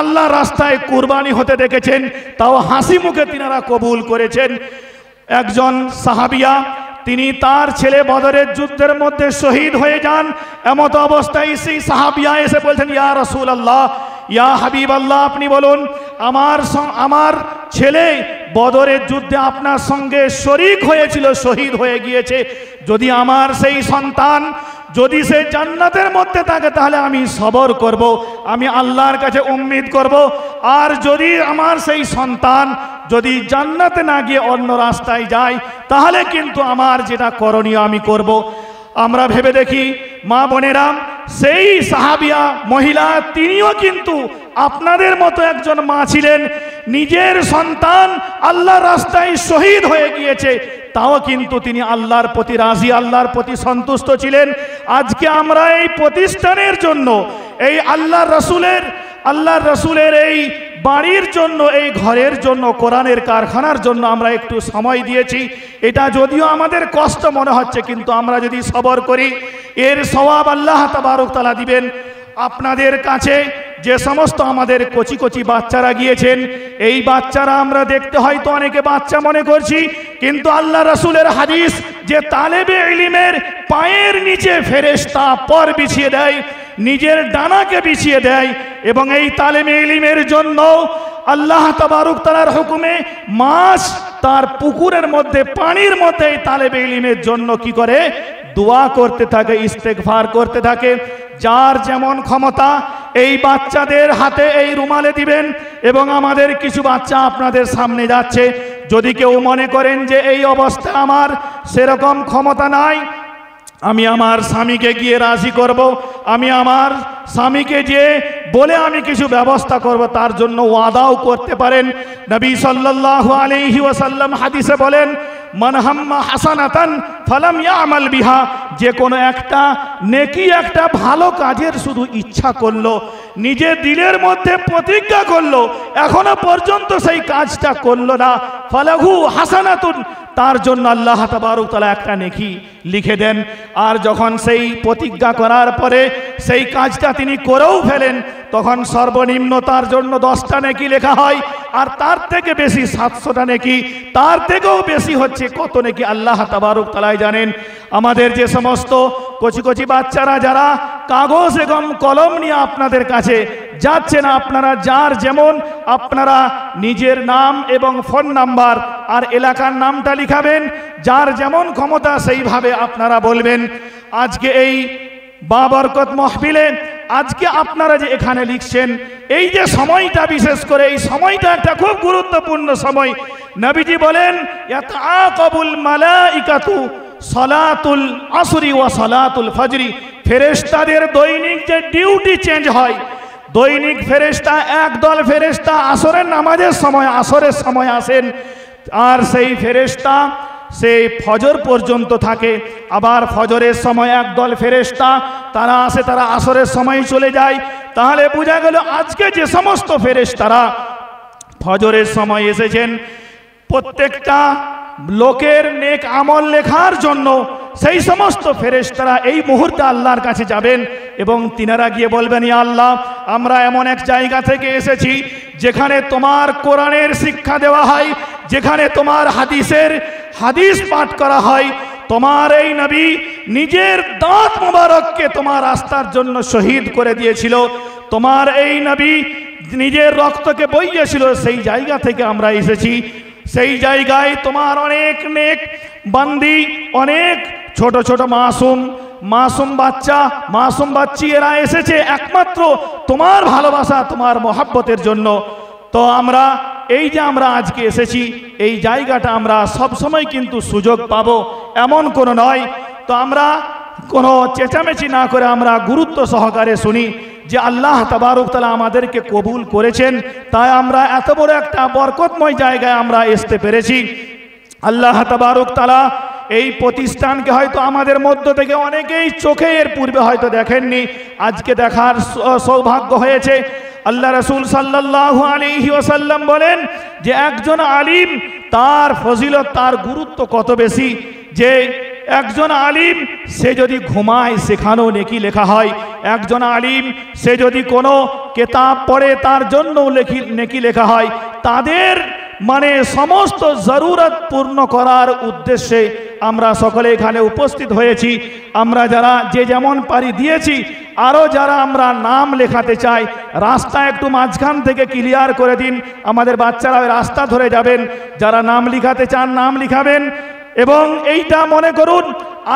আল্লাহ রাস্তায় কুরবানি হতে দেখেছেন, তাও হাসি মুখে তিনারা কবুল করেছেন। একজন সাহাবিয়া, তিনি তার ছেলে বদরের যুদ্ধের মধ্যে শহীদ হয়ে যান। এমত অবস্থায় সেই সাহাবিয়া এসে বলছেন, ইয়া রাসূলুল্লাহ, ইয়া হাবিবাল্লাহ, আপনি বলুন, আমার ছেলে বদরের যুদ্ধে আপনার সঙ্গে শরীক হয়েছিল, শহীদ হয়ে গিয়েছে। যদি আমার সেই সন্তান যদি সে জান্নাতের মধ্যে থাকে, তাহলে আমি সবর করব, আমি আল্লাহর কাছে উম্মিদ করব। আর যদি আমার সেই সন্তান যদি জান্নাতে না গিয়ে অন্য রাস্তায় যায়, তাহলে কিন্তু আমার যেটা করণীয় আমি করব। আমরা ভেবে দেখি মা বোনেরা, সেই সাহাবিয়া মহিলা, তিনিও কিন্তু আপনাদের মতো একজন মা ছিলেন। নিজের সন্তান আল্লাহর রাস্তায় শহীদ হয়ে গিয়েছে, তাও কিন্তু তিনি আল্লাহর প্রতি রাজি, আল্লাহর প্রতি সন্তুষ্ট ছিলেন। আজকে আমরা এই প্রতিষ্ঠানের জন্য, এই আল্লাহর রাসূলের এই বাড়ির জন্য, এই ঘরের জন্য, কোরআনের কারখানার জন্য আমরা একটু সময় দিয়েছি। এটা যদিও আমাদের কষ্ট মনে হচ্ছে, কিন্তু আমরা যদি সবর করি, এর সওয়াব আল্লাহ তাবারক তাআলা দিবেন। আপনাদের কাছে যে সমস্ত আমাদের কচি কচি বাচ্চারা গিয়েছেন, এই বাচ্চারা আমরা দেখতে হয়তো অনেকে বাচ্চা মনে করছি, কিন্তু আল্লাহ রাসূলের হাদিস যে তালেবে ইলমের পায়ের নিচে ফেরেশতা পর বিছিয়ে দেয়, নিজের ডানাকে বিছিয়ে দেয়, এবং এই তালেবে ইলমের জন্য আল্লাহ তাবারক তাআলার হুকুমে মাছ তার পুকুরের মধ্যে, পানির মধ্যে এই তালেবে ইলমের জন্য কি করে? দোয়া করতে থাকে, ইস্তেগফার করতে থাকে। যার যেমন ক্ষমতা এই বাচ্চাদের হাতে এই রুমালে দিবেন, এবং আমাদের কিছু বাচ্চা আপনাদের সামনে যাচ্ছে। যদি কেউ মনে করেন যে এই অবস্থা আমার সেরকম ক্ষমতা নাই, আমি আমার স্বামীকে গিয়ে রাজি করব, আমি আমার স্বামীকে যে বলে আমি কিছু ব্যবস্থা করব, তার জন্য ওয়াদাও করতে পারেন। নবী সাল্লাল্লাহু আলাইহি ওয়াসাল্লাম হাদিসে বলেন, মান হাম্মা হাসানাতান ফালাম ইয়ামাল বিহা, যে কোনো একটা নেকি, একটা ভালো কাজের শুধু ইচ্ছা করলো, নিজের দিলের মধ্যে প্রতিজ্ঞা করলো, এখনো পর্যন্ত সেই কাজটা করলো না, ফালাহু হাসানাতুন, তার জন্য আল্লাহ তাবারক তাআলা একটা নেকি লিখে দেন। আর যখন সেই প্রতিজ্ঞা করার পরে সেই কাজটা তিনি করেও ফেলেন, তখন সর্বনিম্ন তার জন্য 10টা নেকি লেখা হয়, আর তার থেকে বেশি 700টা নেকি, তার থেকেও বেশি হচ্ছে কত নেকি আল্লাহ তাবারক তাআলা জানেন। আমাদের যে সমস্ত কচি কচি বাচ্চারা যারা কাগজ এবং কলম নিয়ে আপনাদের কাছে যাচ্ছে না, আপনারা যার যেমন আপনারা নিজের নাম এবং ফোন নাম্বার আর এলাকার নামটা লিখাবেন, যার যেমন ক্ষমতা সেইভাবে আপনারা বলবেন। আজকে এই বাবরকত মাহফিলে আজকে আপনারা যে এখানে লিখছেন, এই যে সময়টা, বিশেষ করে এই সময়টা একটা খুব গুরুত্বপূর্ণ সময়। নবীজি বলেন ইয়াতাআকাবুল মালাইকাতু সালাতুল আসরি ওয়া সালাতুল ফজরি, ফেরেশতাদের দৈনিক যে ডিউটি চেঞ্জ হয়, দৈনিক ফেরেশতা একদল ফেরেশতা আসরের নামাজের সময় আসরের সময় আসেন, আর সেই ফেরেশতা সেই ফজর পর্যন্ত থাকে। আবার ফজরের সময় একদল ফেরেশতা তারা আসে, তারা আসরের সময় চলে যায়। তাহলে বোঝা গেল আজকে যে সমস্ত ফেরেশতারা ফজরের সময় এসেছেন, প্রত্যেকটা লোকের নেক আমল লেখার জন্য সেই সমস্ত ফেরেশতারা এই মুহূর্তে আল্লাহর কাছে যাবেন এবং তিনারা গিয়ে বলবেন, ইয়া আল্লাহ, আমরা এমন এক জায়গা থেকে এসেছি যেখানে তোমার কোরআনের শিক্ষা দেওয়া হয়, যেখানে তোমার হাদিস পাঠ করা হয়। তোমার এই নবী নিজের দাঁত মোবারককে তোমার রাস্তার জন্য শহীদ করে দিয়েছিল, তোমার এই নবী নিজের রক্তকে বইয়েছিল, সেই জায়গা থেকে আমরা এসেছি। সেই জায়গায় তোমার অনেক নেক বান্দি, অনেক ছোট ছোট মাসুম বাচ্চি এরা এসেছে একমাত্র তোমার ভালোবাসা, তোমার মহাব্বতের জন্য। তো আমরা এই যে আমরা আজকে এসেছি, এই জায়গাটা আমরা সব সময় কিন্তু সুযোগ পাবো এমন কোনো নয়। তো আমরা কোনো চেঁচামেচি না করে আমরা গুরুত্ব সহকারে শুনি যে আল্লাহ তাবারক তাআলা আমাদেরকে কবুল করেছেন, তাই আমরা এত বড় একটা বরকতময় জায়গায় আমরা আসতে পেরেছি। আল্লাহ তাবারক তাআলা এই প্রতিষ্ঠানকে হয়তো আমাদের মধ্য থেকে অনেকেই চোখে এর পূর্বে হয়তো দেখেননি, আজকে দেখার সৌভাগ্য হয়েছে। আল্লাহ রাসূল সাল্লাল্লাহু আলাইহি ওয়াসাল্লাম বলেন যে একজন আলিম, তার ফজিলত, তার গুরুত্ব কত বেশি, যে একজন আলিম সে যদি ঘুমায় সেখানেও নেকি লেখা হয়, একজন আলিম সে যদি কোনো কিতাব পড়ে তার জন্য নেকি লেখা হয়। তাদের মানে সমস্ত জরুরত পূর্ণ করার উদ্দেশ্যে আমরা সকলে এখানে উপস্থিত হয়েছি। আমরা যারা যে যেমন পারি দিয়েছি, আরও যারা আমরা নাম লেখাতে চাই, রাস্তা একটু মাঝখান থেকে ক্লিয়ার করে দিন, আমাদের বাচ্চারা ওই রাস্তা ধরে যাবেন। যারা নাম লিখাতে চান নাম লিখাবেন। এবং এইটা মনে করুন,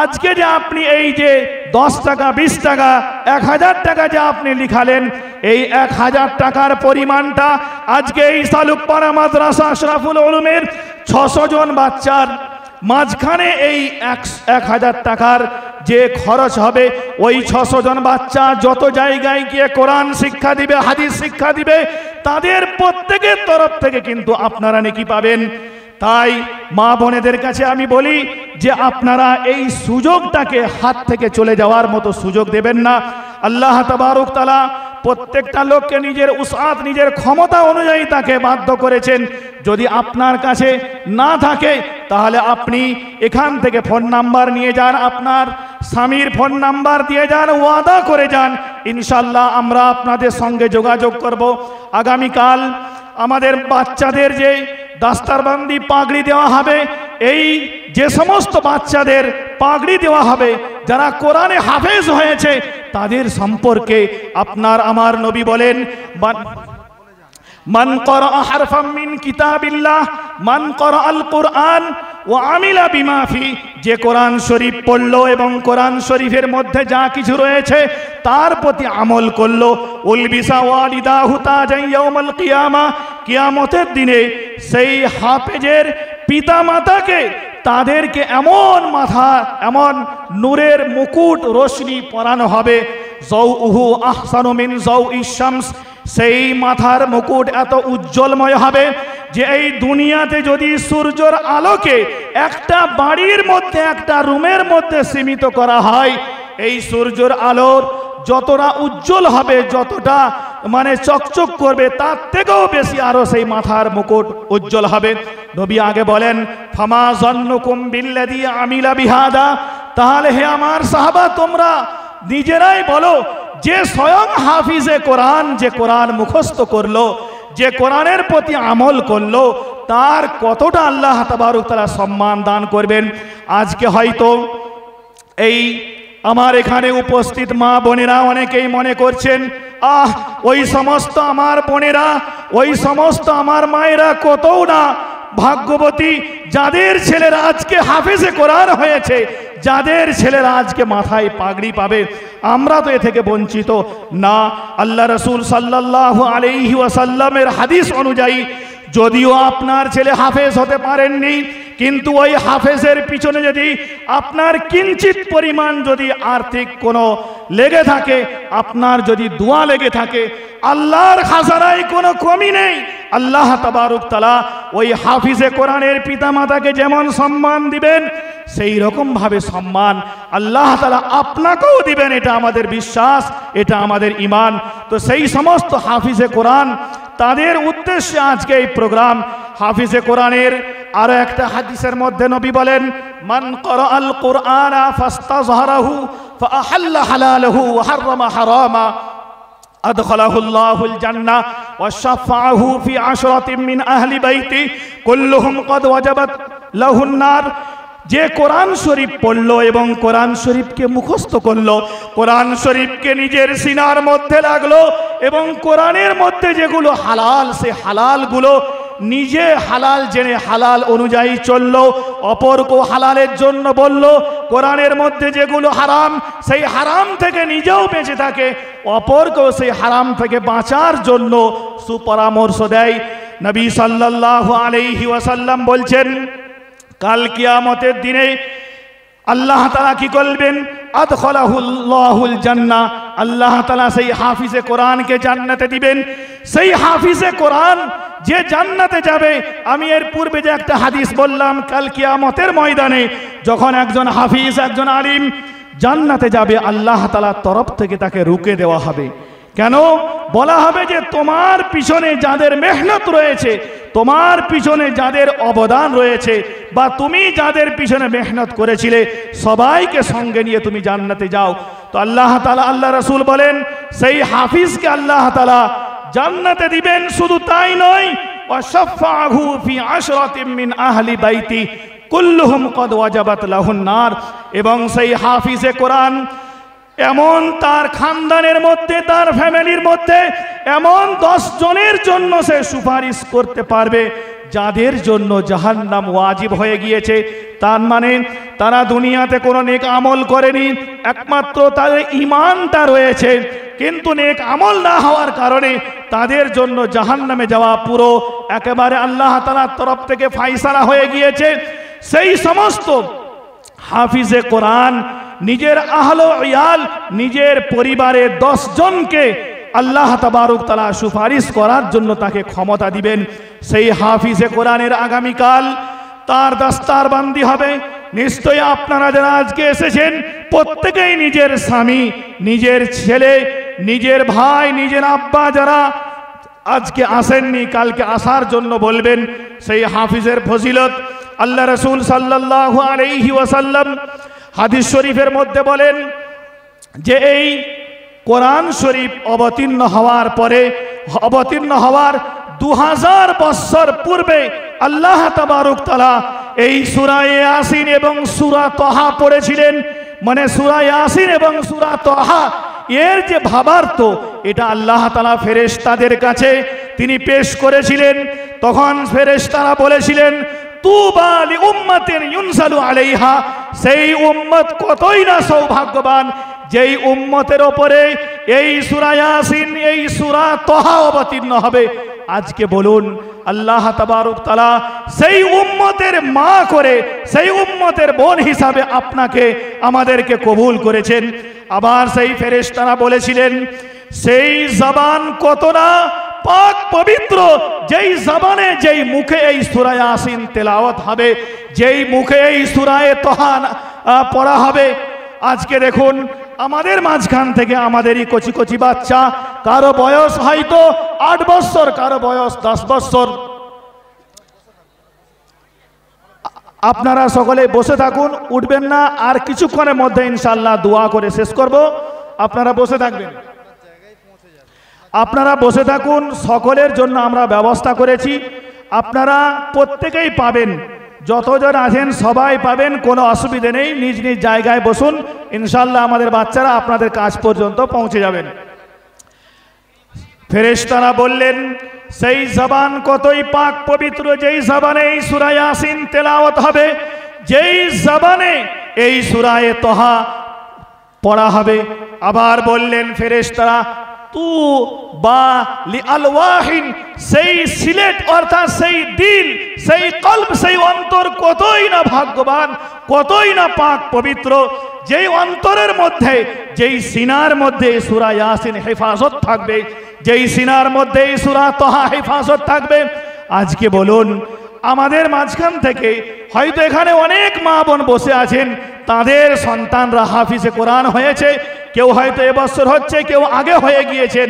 আজকে যে আপনি এই যে 10 টাকা 20 টাকা 1000 টাকা যে আপনি লিখালেন, এই 1000 টাকার পরিমাণটা আজকে এই সালুকপাড়া মাদ্রাসা আশরাফুল উলুমের 600 জন বাচ্চার মাঝখানে এই 1000 টাকার যে খরচ হবে, ওই 600 জন বাচ্চা যত জায়গায় গিয়ে কোরআন শিক্ষা দিবে, হাদিস শিক্ষা দিবে, তাদের প্রত্যেকের তরফ থেকে কিন্তু আপনারা নেকি পাবেন। তাই মা বোনেদের কাছে আমি বলি যে আপনারা এই সুযোগটাকে হাত থেকে চলে যাওয়ার মতো সুযোগ দেবেন না। আল্লাহ তাবারক তাআলা প্রত্যেকটা লোককে নিজের উসাত, নিজের ক্ষমতা অনুযায়ী তাকে বাধ্য করেছেন। যদি আপনার কাছে না থাকে তাহলে আপনি এখান থেকে ফোন নাম্বার নিয়ে যান, আপনার স্বামীর ফোন নাম্বার দিয়ে যান, ওয়াদা করে যান, ইনশাল্লাহ আমরা আপনাদের সঙ্গে যোগাযোগ করব। আগামীকাল আমাদের বাচ্চাদের যে দাস্তারবন্দি পাগড়ি দেওয়া হবে, এই যে সমস্ত বাচ্চাদের পাগড়ি দেওয়া হবে যারা কোরআনে হাফেজ হয়েছে, তাদের সম্পর্কে আপনার আমার নবী বলেন, মান ক্বারা হারফাম মিন কিতাবিল্লাহ, মান ক্বারা আল কুরআন ওয়া আমিলা বিমা ফি, যে কোরআন শরীফ পড়লো এবং কোরআন শরীফের মধ্যে যা কিছু রয়েছে তার প্রতি আমল করলো, উলবিসা ওয়ালিদাহু তাজান ইয়াউমাল কিয়ামা, কিয়ামতের দিনে সেই হাফেজের পিতা মাতাকে তাদেরকে এমন মাথা, এমন নূরের মুকুট রোশনি পরানো হবে, যাউহু আহসানু মিন যাউইশ শামস, সেই মাথার মুকুট এত উজ্জ্বলময় হবে যে এই দুনিয়াতে যদি সূর্যের আলোকে একটা বাড়ির মধ্যে, একটা রুমের মধ্যে সীমিত করা হয়, এই সূর্যের আলোর যতটা উজ্জ্বল হবে, যতটা মানে চকচক করবে, তার থেকেও বেশি আরো সেই মাথার মুকুট উজ্জ্বল হবে। নবী আগে বলেন, ফামা জন্নুকুম বিল্লাযী আমিলা বিহাদা, তাহলে হে আমার সাহাবা তোমরা নিজেরাই বলো যে স্বয়ং হাফিজে কোরআন, যে কোরআন মুখস্থ করলো, যে কোরআনের প্রতি আমল করলো, তার কতটা আল্লাহ তাবারক তাআলা সম্মান দান করবেন। আজকে হয়তো এই আমার এখানে উপস্থিত মা বোনেরা অনেকেই মনে করছেন, ওই সমস্ত আমার বোনেরা, ওই সমস্ত আমার মায়েরা কতও না ভাগ্যবতী, যাদের ছেলেরা আজকে হাফেজে কোরআন হয়েছে, যাদের ছেলেরা আজকে মাথায় পাগড়ি পাবে। আমরা তো এ থেকে বঞ্চিত না। আল্লাহ রাসূল সাল্লাল্লাহু আলাইহি ওয়াসাল্লামের হাদিস অনুযায়ী যদিও আপনার ছেলে হাফেজ হতে পারেননি, কিন্তু ওই হাফেজের পিছনে যদি আপনার কিঞ্চিত পরিমাণ যদি আর্থিক কোনো লেগে থাকে, আপনার যদি দোয়া লেগে থাকে, আল্লাহর খাজানায় কোনো কমি নেই। আল্লাহ তাবারক তাআলা ওই হাফিজে কোরআনের পিতামাতাকে যেমন সম্মান দিবেন, সেই রকম ভাবে সম্মান আল্লাহ তাআলা আপনাকেও দিবেন। এটা আমাদের বিশ্বাস, এটা আমাদের ঈমান। তো সেই সমস্ত হাফিজে কোরআন, তাদের উদ্দেশ্যে আজকে এই প্রোগ্রাম। হাফিজে কোরআনের আরো একটা হাদিসের মধ্যে নবী বলেন, মান ক্বারাআল কুরআনা ফাস্তাযহারাহু ফাআহাল্লা হালালাহু ওয়া হাররামা হারামা আদখালাহুল্লাহুল জান্নাহ ওয়া শাফাআহু ফি আশরাতিন মিন আহলি বাইতি কুল্লুহুম ক্বাদ ওয়াজাবাত লাহুন নার। যে কোরআন শরীফ পড়লো এবং কোরআন শরীফকে মুখস্থ করলো, কোরআন শরীফকে নিজের সিনার মধ্যে লাগলো এবং কোরআনের মধ্যে যেগুলো হালাল, সে হালালগুলো নিজে হালাল জেনে হালাল অনুযায়ী চললো, অপরকেও হালালের জন্য বললো। কোরআনের মধ্যে যেগুলো হারাম, সেই হারাম থেকে নিজেও বেঁচে থাকে, অপরকেও সেই হারাম থেকে বাঁচার জন্য সুপরামর্শ দেয়। নবী সাল্লাল্লাহু আলাইহি ওয়াসাল্লাম বলছেন, কাল কিয়ামতের দিনে আল্লাহ তাআলা কি করবেন? আদখালাহুল্লাহুল জান্নাহ, আল্লাহ তাআলা সেই হাফিজে কোরআনকে জান্নাতে দিবেন। সেই হাফিজে কোরআন যে জান্নাতে যাবে, আমি এর পূর্বে যে একটা হাদিস বললাম, কাল কিয়ামতের ময়দানে যখন একজন হাফিজ, একজন আলিম জান্নাতে যাবে, আল্লাহ তাআলার তরফ থেকে তাকে রুকে দেওয়া হবে। কেন? বলা হবে যে তোমার পিছনে যাদের মেহনত রয়েছে, তোমার পিছনে যাদের অবদান রয়েছে, বা তুমি যাদের পিছনে মেহনত করেছিলে, সবাইকে সঙ্গে নিয়ে তুমি জান্নাতে যাও। তো আল্লাহ তাআলা, আল্লাহ রাসূল বলেন, সেই হাফিজকে আল্লাহ তাআলা জান্নাতে দিবেন। শুধু তাই নয়, ওয়া শাফাআহু ফি আশরাতিন মিন আহলি বাইতি কুল্লুহুম ক্বাদ ওয়াজাবাত লাহুন নার। এবং সেই হাফিজে কোরআন এমন তার খানদানের মধ্যে, তার ফ্যামিলির মধ্যে এমন 10 জনের জন্য সে সুপারিশ করতে পারবে যাদের জন্য জাহান্নাম ওয়াজিব হয়ে গিয়েছে। তার মানে তারা দুনিয়াতে কোনো নেক আমল করেনি, একমাত্র তাদের ঈমানটা রয়েছে, কিন্তু নেক আমল না হওয়ার কারণে তাদের জন্য জাহান্নামে যাওয়া পুরো একেবারে আল্লাহ তাআলার তরফ থেকে ফায়সালা হয়ে গিয়েছে। সেই সমস্ত হাফিজে কোরআন নিজের আহল ইয়াল, নিজের পরিবারের 10 জনকে আল্লাহ তাবারক তাআলা সুপারিশ করার জন্য তাকে ক্ষমতা দিবেন। সেই হাফিজে কোরআনের আগামীকাল তার দাস্তারবান্দি হবে। নিশ্চয়ই আপনারা যারা আজকে এসেছেন, প্রত্যেকেই নিজের স্বামী, নিজের ছেলে, নিজের ভাই, নিজের আব্বা যারা আজকে আসেননি, কালকে আসার জন্য বলবেন। সেই হাফিজের ফজিলত আল্লাহ রাসূল সাল্লাল্লাহু আলাইহি ওয়াসাল্লাম হাদিস শরীফের মধ্যে বলেন যে এই কোরআন শরীফ অবতীর্ণ হওয়ার পরে, অবতীর্ণ হওয়ার 2000 বছর পূর্বে আল্লাহ তাবারক তাআলা এই সূরা ইয়াসিন এবং সূরা তাহা পড়েছিলেন। মানে সূরা ইয়াসিন এবং সূরা তাহা এর যে ভাবার্থ, এটা আল্লাহ তাআলা ফেরেশতাদের কাছে তিনি পেশ করেছিলেন। তখন ফেরেশতারা বলেছিলেন, তুবা লি উম্মাতিন ইউনজালু আলাইহা, সেই উম্মত কতই না সৌভাগ্যবান যেই উম্মতের ওপরে এই সূরা ইয়াসিন, এই সূরা তাহা অবতীর্ণ হবে। আজকে বলুন, আল্লাহ তাবারক তাআলা সেই উম্মতের মা করে, সেই উম্মতের বোন হিসাবে আপনাকে আমাদেরকে কবুল করেছেন। আবার সেই ফেরেশতারা বলেছিলেন, সেই জবান কত না পাক পবিত্র, যেই জবানে, যেই মুখে এই সূরা ইয়াসিন তেলাওয়াত হবে, যেই মুখে এই সূরা তাহা পড়া হবে। আজকে দেখুন আমাদের মাঝখান থেকে আমাদেরই কচি কচি বাচ্চা কারো বয়স হয়তো 8 বছর, কারো বয়স 10 বছর। আপনারা সকলে বসে থাকুন, উঠবেন না। আর কিছুক্ষণের মধ্যে ইনশাআল্লাহ দোয়া করে শেষ করব। আপনারা বসে থাকবেন, আপনারা বসে থাকুন। সকলের জন্য আমরা ব্যবস্থা করেছি, আপনারা প্রত্যেকেই পাবেন, যতজন আছেন সবাই পাবেন, কোনো অসুবিধে নেই। নিজ নিজ জায়গায় বসুন, ইনশাআল্লাহ আমাদের বাচ্চারা আপনাদের কাজ পর্যন্ত পৌঁছে যাবেন। ফেরেশতারা বললেন, সেই জবান কতই পাক পবিত্র, যেই জবানে এই সূরা ইয়াসিন তেলাওয়াত হবে, যেই জবানে এই সূরা তোহা পড়া হবে। আবার বললেন ফেরেশতারা, তু বা লি আলওয়াহিন, সেই সিলেট অর্থাৎ সেই দিল, সেই কলব, সেই অন্তর কতই না ভাগ্যবান, কতই না পাক পবিত্র, যেই অন্তরের মধ্যে, যেই সিনার মধ্যে সূরা ইয়াসিন হেফাজত থাকবে, যেই সিনার মধ্যে সূরা তোহা হেফাজত থাকবে। আজকে বলুন, আমাদের মাঝখান থেকে হয়তো এখানে অনেক মা বোন বসে আছেন, তাদের সন্তানরা হাফিজে কোরআন হয়েছে, কেউ হয়তো এবছর হচ্ছে, কেউ আগে হয়ে গিয়েছেন।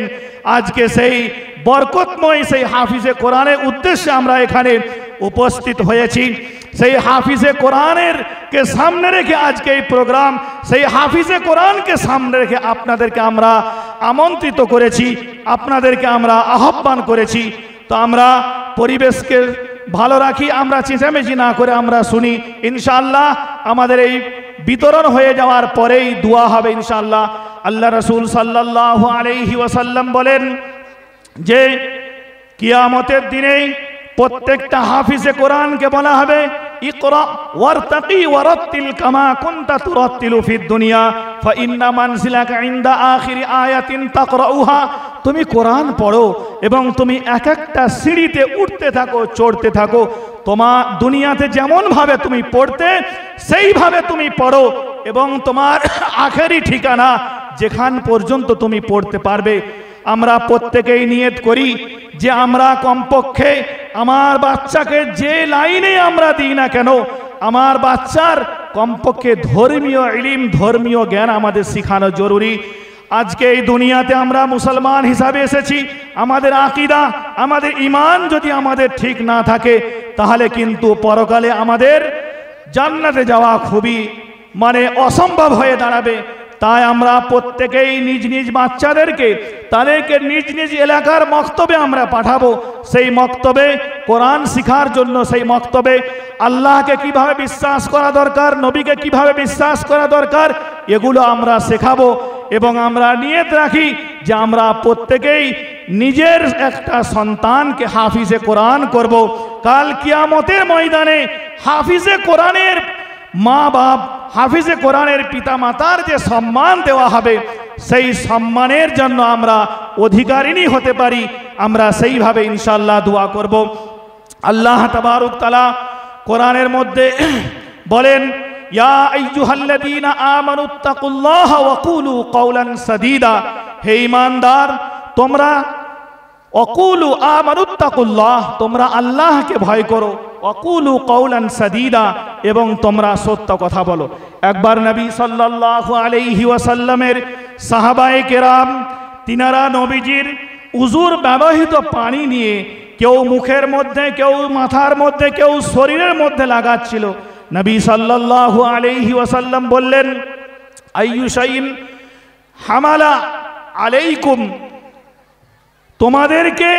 আজকে সেই বরকতময় সেই হাফিজে কোরআনের উদ্দেশ্যে আমরা এখানে উপস্থিত হয়েছি। সেই হাফিজে কোরআনের কে সামনে রেখে আজকে এই প্রোগ্রাম, সেই হাফিজে কোরআনকে সামনে রেখে আপনাদেরকে আমরা আমন্ত্রিত করেছি, আপনাদেরকে আমরা আহ্বান করেছি। তো আমরা পরিবেশকে ভালো রাখি, আমরা চেঁচামেচি না করে আমরা শুনি। ইনশাআল্লাহ আমাদের এই বিতরণ হয়ে যাওয়ার পরেই দোয়া হবে ইনশাআল্লাহ। আল্লাহ রাসূল সাল্লাল্লাহু আলাইহি ওয়াসাল্লাম বলেন যে কিয়ামতের দিনেই প্রত্যেকটা হাফিজে কোরআনকে বলা হবে, ইকরা ওয়ারতাকি ওয়ারাত্তিল কামা কুনতা তুরাত্তিলু ফিদ দুনিয়া ফাইন্না মানজিলাকা ইনদা আখিরি আয়াতিন তাকরাউহা। তুমি কোরআন পড়ো এবং তুমি এক একটা সিঁড়িতে উঠতে থাকো, চড়তে থাকো। তোমার দুনিয়াতে যেমন ভাবে তুমি পড়তে, সেইভাবে তুমি পড়ো, এবং তোমার আখেরি ঠিকানা যেখান পর্যন্ত তুমি পড়তে পারবে। আমরা প্রত্যেকেই নিয়ত করি যে আমরা কমপক্ষে আমার বাচ্চাকে যে লাইনে আমরা দিই না কেন, আমার বাচ্চার কমপক্ষে ধর্মীয় ইলম, ধর্মীয় জ্ঞান আমাদের শেখানো জরুরি। আজকে এই দুনিয়াতে আমরা মুসলমান হিসাবে এসেছি, আমাদের আকীদা, আমাদের ঈমান যদি আমাদের ঠিক না থাকে, তাহলে কিন্তু পরকালে আমাদের জান্নাতে যাওয়া খুবই অসম্ভব হয়ে দাঁড়াবে। তাই আমরা প্রত্যেকেই নিজ নিজ বাচ্চাদেরকে তাদেরকে নিজ নিজ এলাকার মক্তবে আমরা পাঠাবো। সেই মক্তবে কোরআন শিখার জন্য, সেই মক্তবে আল্লাহকে কিভাবে বিশ্বাস করা দরকার, নবীকে কিভাবে বিশ্বাস করা দরকার, এগুলো আমরা শেখাবো। এবং আমরা নিয়ত রাখি যে আমরা প্রত্যেকেই নিজের একটা সন্তানকে হাফিজে কোরআন করব। কাল কিয়ামতের ময়দানে হাফিজে কোরআনের মা বাপ, হাফিজে কোরআনের পিতা মাতার যে সম্মান দেওয়া হবে, সেই সম্মানের জন্য আমরা অধিকারিণী হতে পারি। আমরা সেইভাবে ইনশাআল্লাহ দোয়া করব। আল্লাহ তাবারক তাআলা কোরআনের মধ্যে বলেন, ইয়া আইয়ুহাল্লাযীনা আমানুত্তাকুল্লাহা ওয়া কুলু কাওলান সাদীদা। হে ঈমানদার, তোমরা অকুলু আমানুত্তাকুল্লাহ, তোমরা আল্লাহকে ভয় করো, অকুলু কাওলান সাদীদা, এবং তোমরা সত্য কথা বলো। একবার নবী সাল্লাল্লাহু আলাইহি ওয়াসাল্লামের সাহাবায়ে কেরাম, তিনারা নবীজির উজুর ব্যবহৃত পানি নিয়ে কেউ মুখের মধ্যে, কেউ মাথার মধ্যে, কেউ শরীরের মধ্যে লাগাচ্ছিল। নবী সাল্লাল্লাহু আলাইহি ওয়াসাল্লাম বললেন, আইয়ু শাইইন হামালা আলাইকুম, তোমাদেরকে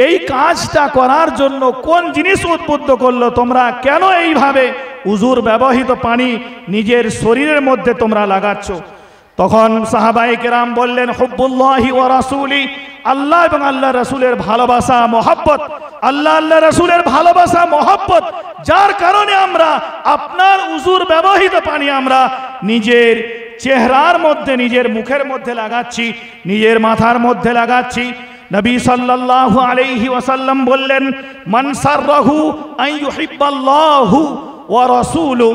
এই কাজটা করার জন্য কোন জিনিস উদ্বুদ্ধ করলো? তোমরা কেন এইভাবে উজুর ব্যবহৃত পানি নিজের শরীরের মধ্যে তোমরা লাগাচ্ছ? তখন সাহাবায়ে কেরাম বললেন, হুব্বুল্লাহি ওয়া রাসূলি, আল্লাহ এবং আল্লাহ রাসূলের ভালোবাসা, মহব্বত, আল্লাহ আল্লাহ রাসূলের ভালোবাসা, মহব্বত, যার কারণে আমরা আপনার উজুর ব্যবহৃত পানি আমরা নিজের চেহারার মধ্যে, নিজের মুখের মধ্যে লাগাচ্ছি, নিজের মাথার মধ্যে লাগাচ্ছি। নবী সাল্লাল্লাহু আলাইহি ওয়াসাল্লাম বললেন, মান সাররাহু আন ইউহিব্বাল্লাহু ওয়া রাসূলু,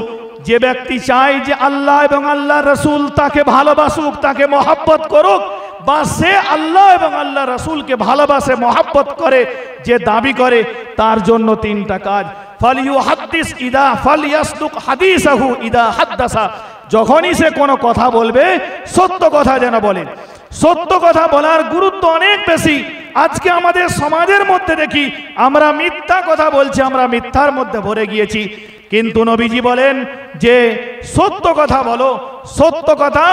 যে ব্যক্তি চায় যে আল্লাহ এবং আল্লাহ রাসূল তাকে ভালোবাসুক, তাকে মহব্বত করুক, বা সে আল্লাহ এবং আল্লাহ রাসূলকে ভালোবাসে, মহব্বত করে, যে দাবি করে, তার জন্য তিনটা কাজ। ফালিয়ুহাদ্দিস ইদা ফালিয়াসদুক হাদিসাহু ইদা হাদ্দাসা, যখনই সে কোনো কথা বলবে সত্য কথা যেন বলে। সত্য কথা বলার গুরুত্ব অনেক বেশি। আজকে আমাদের সমাজের মধ্যে দেখি আমরা মিথ্যা কথা বলছি, আমরা মিথ্যার মধ্যে ভরে গিয়েছি। কিন্তু নবীজি বলেন যে সত্য কথা বলো, সত্য কথা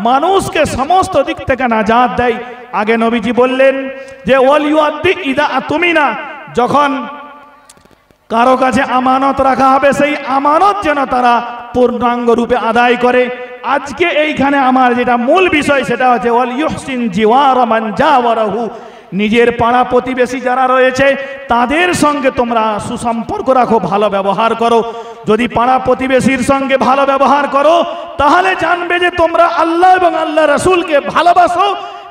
মানুষকে সমস্ত দিক থেকে নাজাত দেয়। আগে নবীজি বললেন যে ওয়াল ইউআদ্দি ইদা আতুমিনা, যখন কারো কাছে আমানত রাখা হবে সেই আমানত যেন তারা পূর্ণাঙ্গ রূপে আদায় করে। আজকে এইখানে আমার যেটা মূল বিষয় সেটা হচ্ছে ওয়াল ইউহসিন জিওয়ারা মান জাওয়ারাহু, নিজের পাড়া প্রতিবেশী যারা রয়েছে তাদের সঙ্গে তোমরা সুসম্পর্ক রাখো, ভালো ব্যবহার করো। যদি পাড়া প্রতিবেশীর সঙ্গে ভালো ব্যবহার করো তাহলে জানবে যে তোমরা আল্লাহ এবং আল্লাহ রাসূলকে ভালোবাসো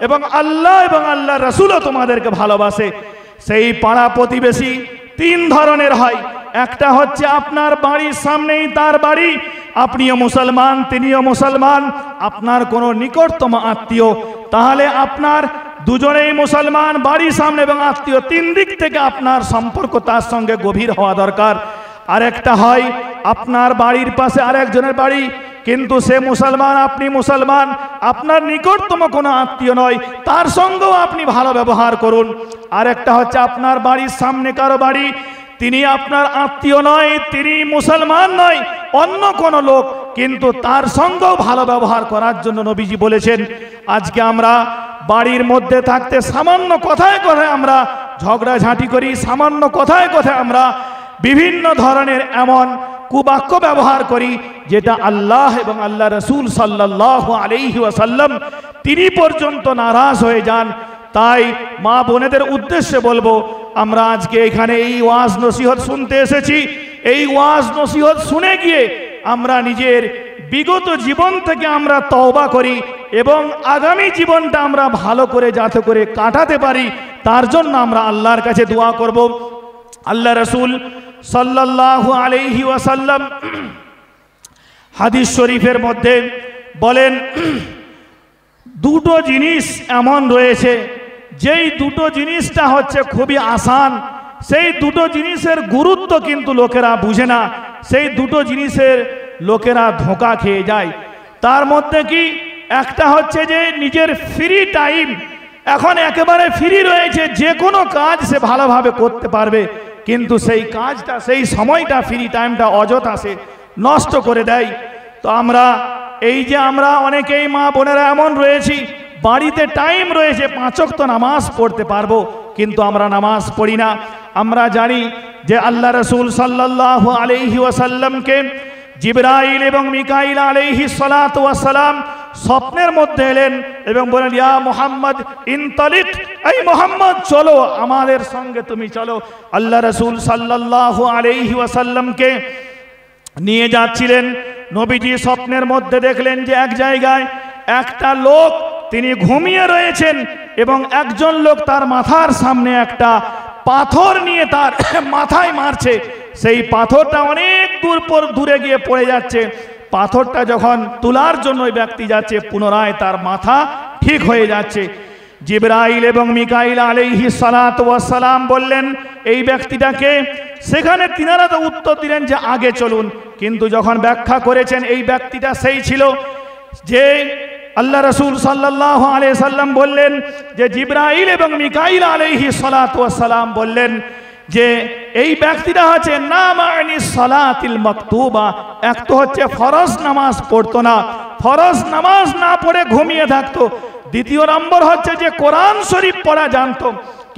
এবং আল্লাহ এবং আল্লাহ রাসূলও তোমাদেরকে ভালোবাসে। সেই পাড়া প্রতিবেশী তিন ধরনের হয়। একটা হচ্ছে আপনার বাড়ির সামনেই তার বাড়ি, আপনিও মুসলমান তিনিও মুসলমান, আপনার কোনো নিকটতম আত্মীয়, তাহলে আপনার দুজনেই মুসলমান, বাড়ির সামনে এবং আত্মীয়, তিন দিক থেকে আপনার সম্পর্ক তার সঙ্গে গভীর হওয়া দরকার। আরেকটা হয় আপনার বাড়ির পাশে আরেকজনের বাড়ি, কিন্তু সে মুসলমান আপনি মুসলমান, আপনার নিকটতম কোনো আত্মীয় নয়, তার সঙ্গেও আপনি ভালো ব্যবহার করুন। আরেকটা হচ্ছে আপনার বাড়ির সামনে কারো বাড়ি, তিনি আপনার আত্মীয় নয়, তিনি মুসলমান নয়, অন্য কোনো লোক, কিন্তু তার সঙ্গেও ভালো ব্যবহার করার জন্য নবীজি বলেছেন। আজকে আমরা বাড়ির মধ্যে থাকতে সামান্য কথায় কথায় আমরা ঝগড়াঝাঁটি করি, সামান্য কথায় কথায় আমরা বিভিন্ন ধরনের এমন কুবাক্য ব্যবহার করি যেটা আল্লাহ এবং আল্লাহ রাসূল সাল্লাল্লাহু আলাইহি ওয়াসাল্লাম তিনি পর্যন্ত নারাজ হয়ে যান। তাই মা বোনেদের উদ্দেশ্যে বলবো, আমরা আজকে এখানে এই ওয়াজ নসিহত শুনতে এসেছি, এই ওয়াজ নসিহত শুনে গিয়ে আমরা নিজের বিগত জীবন থেকে আমরা তওবা করি এবং আগামী জীবনটা আমরা ভালো করে যাতে করে কাটাতে পারি তার জন্য আমরা আল্লাহর কাছে দোয়া করব। আল্লাহ রাসূল সাল্লাল্লাহু আলাইহি ওয়াসাল্লাম হাদিস শরীফের মধ্যে বলেন, দুটো জিনিস এমন রয়েছে যেই দুটো জিনিসটা হচ্ছে খুবই আসান, সেই দুটো জিনিসের গুরুত্ব কিন্তু লোকেরা বুঝে না, সেই দুটো জিনিসের লোকেরা ধোঁকা খেয়ে যায়। তার মধ্যে কি একটা হচ্ছে যে নিজের ফ্রি টাইম, এখন একেবারে ফ্রি রয়েছে, যে কোনো কাজ সে ভালোভাবে করতে পারবে, কিন্তু সেই কাজটা সেই সময়টা ফ্রি টাইমটা অযথা সে নষ্ট করে দেয়। তো আমরা এই যে আমরা অনেকেই মা বোনেরা এমন রয়েছি বাড়িতে টাইম রয়েছে 5 ওয়াক্ত নামাজ পড়তে পারবো, কিন্তু আমরা নামাজ পড়ি না। আমরা জানি যে আল্লাহ রাসূল সাল্লাল্লাহু আলাইহি ওয়াসাল্লামকে জিবরাইল এবং মিকাইল আলাইহিস সালাতু ওয়াস সালাম স্বপ্নের মধ্যে এলেন এবং বলেন, ইয়া মুহাম্মদ ইনতালিক, এই মুহাম্মদ চলো, আমাদের সঙ্গে তুমি চলো। আল্লাহ রাসূল সাল্লাল্লাহু আলাইহি ওয়াসাল্লামকে নিয়ে যাচ্ছিলেন। নবীজি স্বপ্নের মধ্যে দেখলেন যে এক জায়গায় একটা লোক তিনি ঘুমিয়ে রয়েছেন এবং একজন লোক তার মাথার সামনে একটা পাথর নিয়ে তার মাথায় মারছে। সেই পাথরটা অনেক দূরে গিয়ে পড়ে যাচ্ছে। পাথরটা যখন তোলার জন্য ওই ব্যক্তি যাচ্ছে, পুনরায় তার মাথা ঠিক হয়ে যাচ্ছে। জিবরাইল এবং মিকাইল আলাইহিস সালাতু ওয়াস সালাম বললেন এই ব্যক্তিটাকে, সেখানে তিনারা তো উত্তর দিলেন যে আগে চলুন, কিন্তু যখন ব্যাখ্যা করেছেন এই ব্যক্তিটা সেই ছিল যে আল্লাহ রাসূল সাল্লাল্লাহু আলাইহি সাল্লাম বললেন যে জিবরাইল এবং মিকাইল আলাইহিস সালাতু ওয়াস সালাম বললেন যে এই ব্যক্তিটা হচ্ছে নামানি সালাতিল মাকতুবা, এক তো হচ্ছে ফরজ নামাজ পড়তো না, ফরজ নামাজ না পড়ে ঘুমিয়ে থাকতো। দ্বিতীয় নম্বর হচ্ছে যে কোরআন শরীফ পড়া জানতো,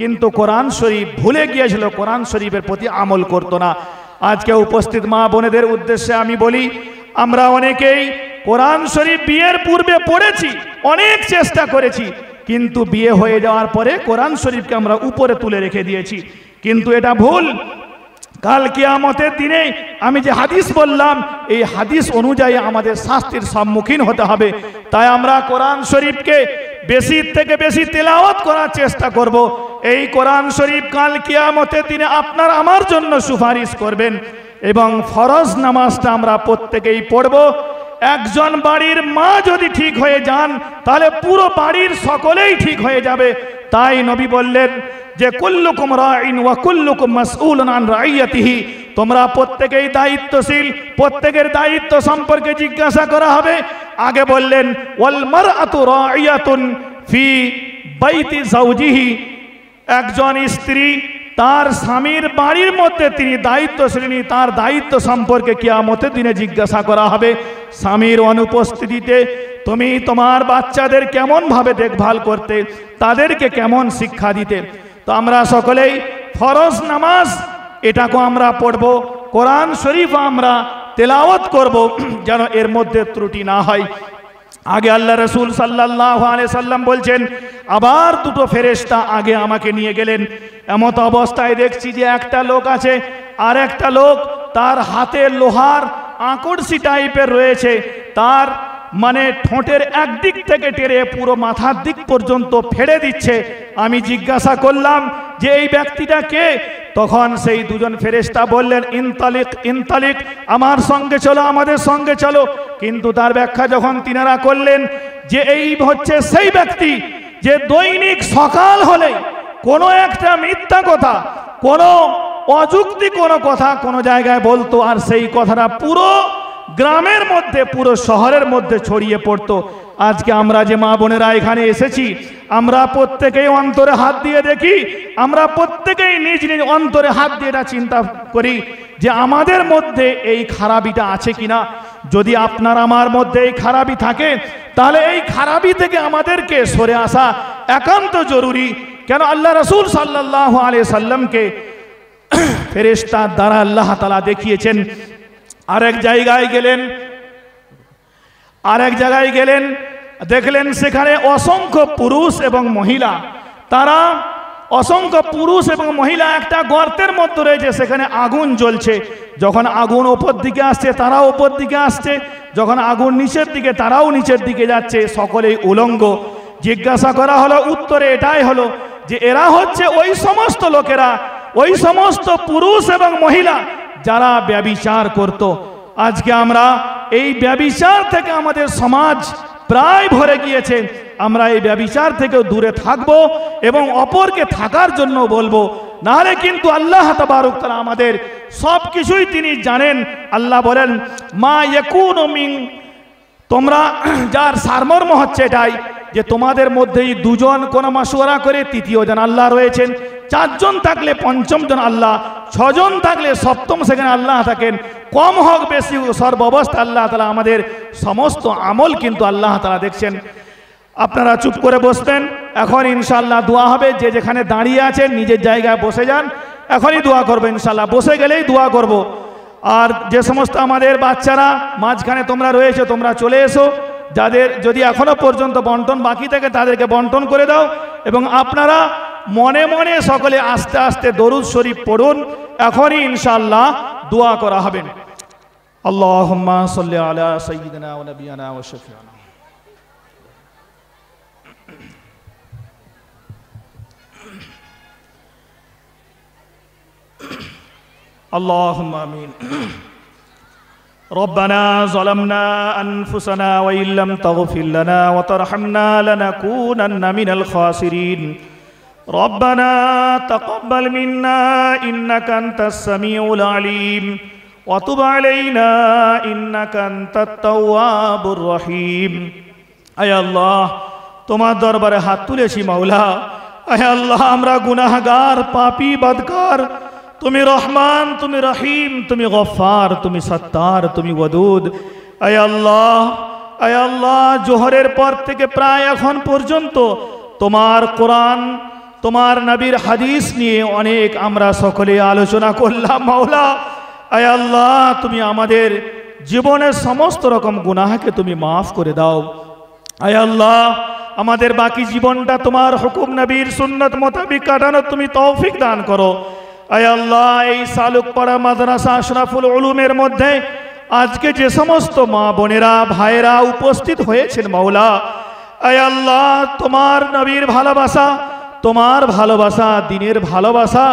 কিন্তু কোরআন শরীফ ভুলে গিয়েছিল, কোরআন শরীফের প্রতি আমল করতো না। আজকে উপস্থিত মা বোনেদের উদ্দেশ্যে আমি বলি, আমরা অনেকেই কোরআন শরীফ বিয়ের পূর্বে পড়েছি, অনেক চেষ্টা করেছি, কিন্তু বিয়ে হয়ে যাওয়ার পরে কোরআন শরীফকে আমরা উপরে তুলে রেখে দিয়েছি, কিন্তু এটা ভুল। কাল কিয়ামতের দিনে আমি যে হাদিস বললাম এই হাদিস অনুযায়ী আমাদের শাস্তির সম্মুখীন হতে হবে। তাই আমরা কোরআন শরীফকে বেশি থেকে বেশি তেলাওয়াত করার চেষ্টা করব। এই কোরআন শরীফ কাল কিয়ামতের দিনে আপনার আমার জন্য সুপারিশ করবেন। এবং ফরজ নামাজটা আমরা প্রত্যেকেই পড়ব। একজন বাড়ির মা যদি ঠিক হয়ে যান তাহলে পুরো বাড়ির সকলেই ঠিক হয়ে যাবে। তাই নবী বললেন যে কুল্লুকুম রাইন ওয়া কুল্লুকুম মাসউলুন আন রাইয়াতিহি, তোমরা প্রত্যেকেই দায়িত্বশীল, প্রত্যেকের দায়িত্ব সম্পর্কে জিজ্ঞাসা করা হবে। আগে বললেন ওয়াল মারআতু রাইয়াতুন ফি বাইতি জাওজিহি, একজন স্ত্রী তার স্বামীর বাড়ির মধ্যে তিনি দায়িত্বশীলিনী, তার দায়িত্ব সম্পর্কে কিয়ামতের দিনে জিজ্ঞাসা করা হবে। স্বামীর অনুপস্থিতিতে তুমি তোমার বাচ্চাদের কেমন ভাবে দেখভাল করতে, তাদেরকে কেমন শিক্ষা দিতে। তো আমরা সকলেই ফরজ নামাজ এটাকে আমরা পড়ব, কোরআন শরীফ আমরা তেলাওয়াত করব, যেন এর মধ্যে ত্রুটি না হয়। আগে আল্লাহ রসুল সাল্লাল্লাহু আলাইহি সাল্লাম বলছেন, আবার দুটো ফেরেশতা আগে আমাকে নিয়ে গেলেন। এমত অবস্থায় দেখছি যে একটা লোক আছে, আর একটা লোক তার হাতে লোহার আকড়শি টাইপের রয়েছে, তার মানে ঠোঁটের একদিক থেকে টেনে পুরো মাথার দিক পর্যন্ত ফেড়ে দিচ্ছে। আমি জিজ্ঞাসা করলাম যে এই ব্যক্তিটা কে? তখন সেই দুজন ফেরেশতা বললেন, ইনতালিক ইনতালিক, আমার সঙ্গে চলো, আমাদের সঙ্গে চলো। কিন্তু তার ব্যাখ্যা যখন তিনারা করলেন যে এই হচ্ছে সেই ব্যক্তি যে দৈনিক সকাল হলে কোনো একটা মিথ্যা কথা, কোনো অযুক্তি কোনো কথা কোনো জায়গায় বলতো, আর সেই কথাটা পুরো গ্রামের মধ্যে, পুরো শহরের মধ্যে ছড়িয়ে পড়তো। আজকে আমরা যে মা বোনেরা এখানে এসেছি, আমরা প্রত্যেকেই অন্তরে হাত দিয়ে দেখি, আমরা প্রত্যেকেই নিজ নিজ অন্তরে হাত দিয়ে এটা চিন্তা করি যে আমাদের মধ্যে এই খারাপিটা আছে কিনা। যদি আপনার আমার মধ্যে এই খারাপি থাকে, তাহলে এই খারাপি থেকে আমাদেরকে সরে আসা একান্ত জরুরি। কেন আল্লাহ রাসূল সাল্লাল্লাহু আলাইহি সাল্লামকে ফেরেশতার দ্বারা আল্লাহ তাআলা দেখিয়েছেন। আরেক জায়গায় গেলেন, দেখলেন সেখানে অসংখ্য পুরুষ এবং মহিলা, তারা অসংখ্য পুরুষ এবং মহিলা একটা গর্তের মধ্যে রয়েছে, সেখানে আগুন জ্বলছে। যখন আগুন ওপর দিকে আসছে তারাও ওপর দিকে আসছে, যখন আগুন নিচের দিকে তারাও নিচের দিকে যাচ্ছে, সকলেই উলঙ্গ। জিজ্ঞাসা করা হলো, উত্তরে এটাই হলো যে এরা হচ্ছে ওই সমস্ত লোকেরা, ওই সমস্ত পুরুষ এবং মহিলা যারা ব্যভিচার করত। আজকে আমরা এই ব্যভিচার থেকে আমাদের সমাজ প্রায় ভরে গিয়েছে। আমরা এই ব্যভিচার থেকেও দূরে থাকব এবং অপরকে থাকার জন্য বলবো, নাহলে কিন্তু আল্লাহ তাবারক তাআলা আমাদের সব কিছুই তিনি জানেন। আল্লাহ বলেন, মা ইয়াকুনু মিন, তোমরা যার সারমর্ম হচ্ছে এটাই যে তোমাদের মধ্যেই দুজন কোনো মাশওয়ারা করে তৃতীয় জন আল্লাহ রয়েছেন, চারজন থাকলে পঞ্চম জন আল্লাহ, ছজন থাকলে সপ্তম সেখানে আল্লাহ থাকেন। কম হোক বেশি সর্বাবস্থা আল্লাহ তাআলা আমাদের সমস্ত আমল কিন্তু আল্লাহ তাআলা দেখছেন। আপনারা চুপ করে বসবেন, এখন ইনশাআল্লাহ দোয়া হবে। যে যেখানে দাঁড়িয়ে আছেন নিজের জায়গায় বসে যান, এখনই দোয়া করবো ইনশাআল্লাহ, বসে গেলেই দোয়া করব। আর যে সমস্ত আমাদের বাচ্চারা মাঝখানে তোমরা রয়েছে, তোমরা চলে এসো। যাদের যদি এখনো পর্যন্ত বন্টন বাকি থাকে তাদেরকে বন্টন করে দাও, এবং আপনারা মনে মনে সকলে আস্তে আস্তে দরুদ শরীফ পড়ুন। এখনই ইনশাআল্লাহ দোয়া করা হবে। আল্লাহুম্মা সাল্লি আলা সাইয়্যিদিনা ওয়া নাবিয়িনা ওয়া শাফিঈনা। اللهم آمين. ربنا ظلمنا أنفسنا وإن لم تغفر لنا وترحمنا لنكونن من الخاسرين. ربنا تقبل منا إنك أنت السميع العليم وتب علينا إنك أنت التواب الرحيم. আয় আল্লাহ, তোমার দরবারে হাত তুলেছি মাওলা। আয় আল্লাহ, আমরা গুনাহগার, পাপী, বদকার। তুমি রহমান, তুমি রহিম, তুমি গফফার, তুমি সত্তার, তুমি ওয়াদুদ। আয় আল্লাহ, আয় আল্লাহ, জোহরের পর থেকে প্রায় এখন পর্যন্ত তোমার কোরআন, তোমার নবীর হাদিস নিয়ে অনেক আমরা সকলে আলোচনা করলাম মাওলা। আয় আল্লাহ, তুমি আমাদের জীবনের সমস্ত রকম গুনাহকে তুমি মাফ করে দাও। আয় আল্লাহ, আমাদের বাকি জীবনটা তোমার হুকুম নবীর সুন্নত মোতাবিক কাটানোর তুমি তৌফিক দান করো। আয় আল্লাহ, এই সালুকপাড়া মাদ্রাসা আশরাফুল উলুমের মধ্যে আজকে যে সমস্ত মা বোনেরা ভাইয়েরা উপস্থিত হয়েছেন মাওলা, আয় আল্লাহ, তোমার নবীর ভালোবাসা, তোমার ভালোবাসা, দিনের ভালোবাসা,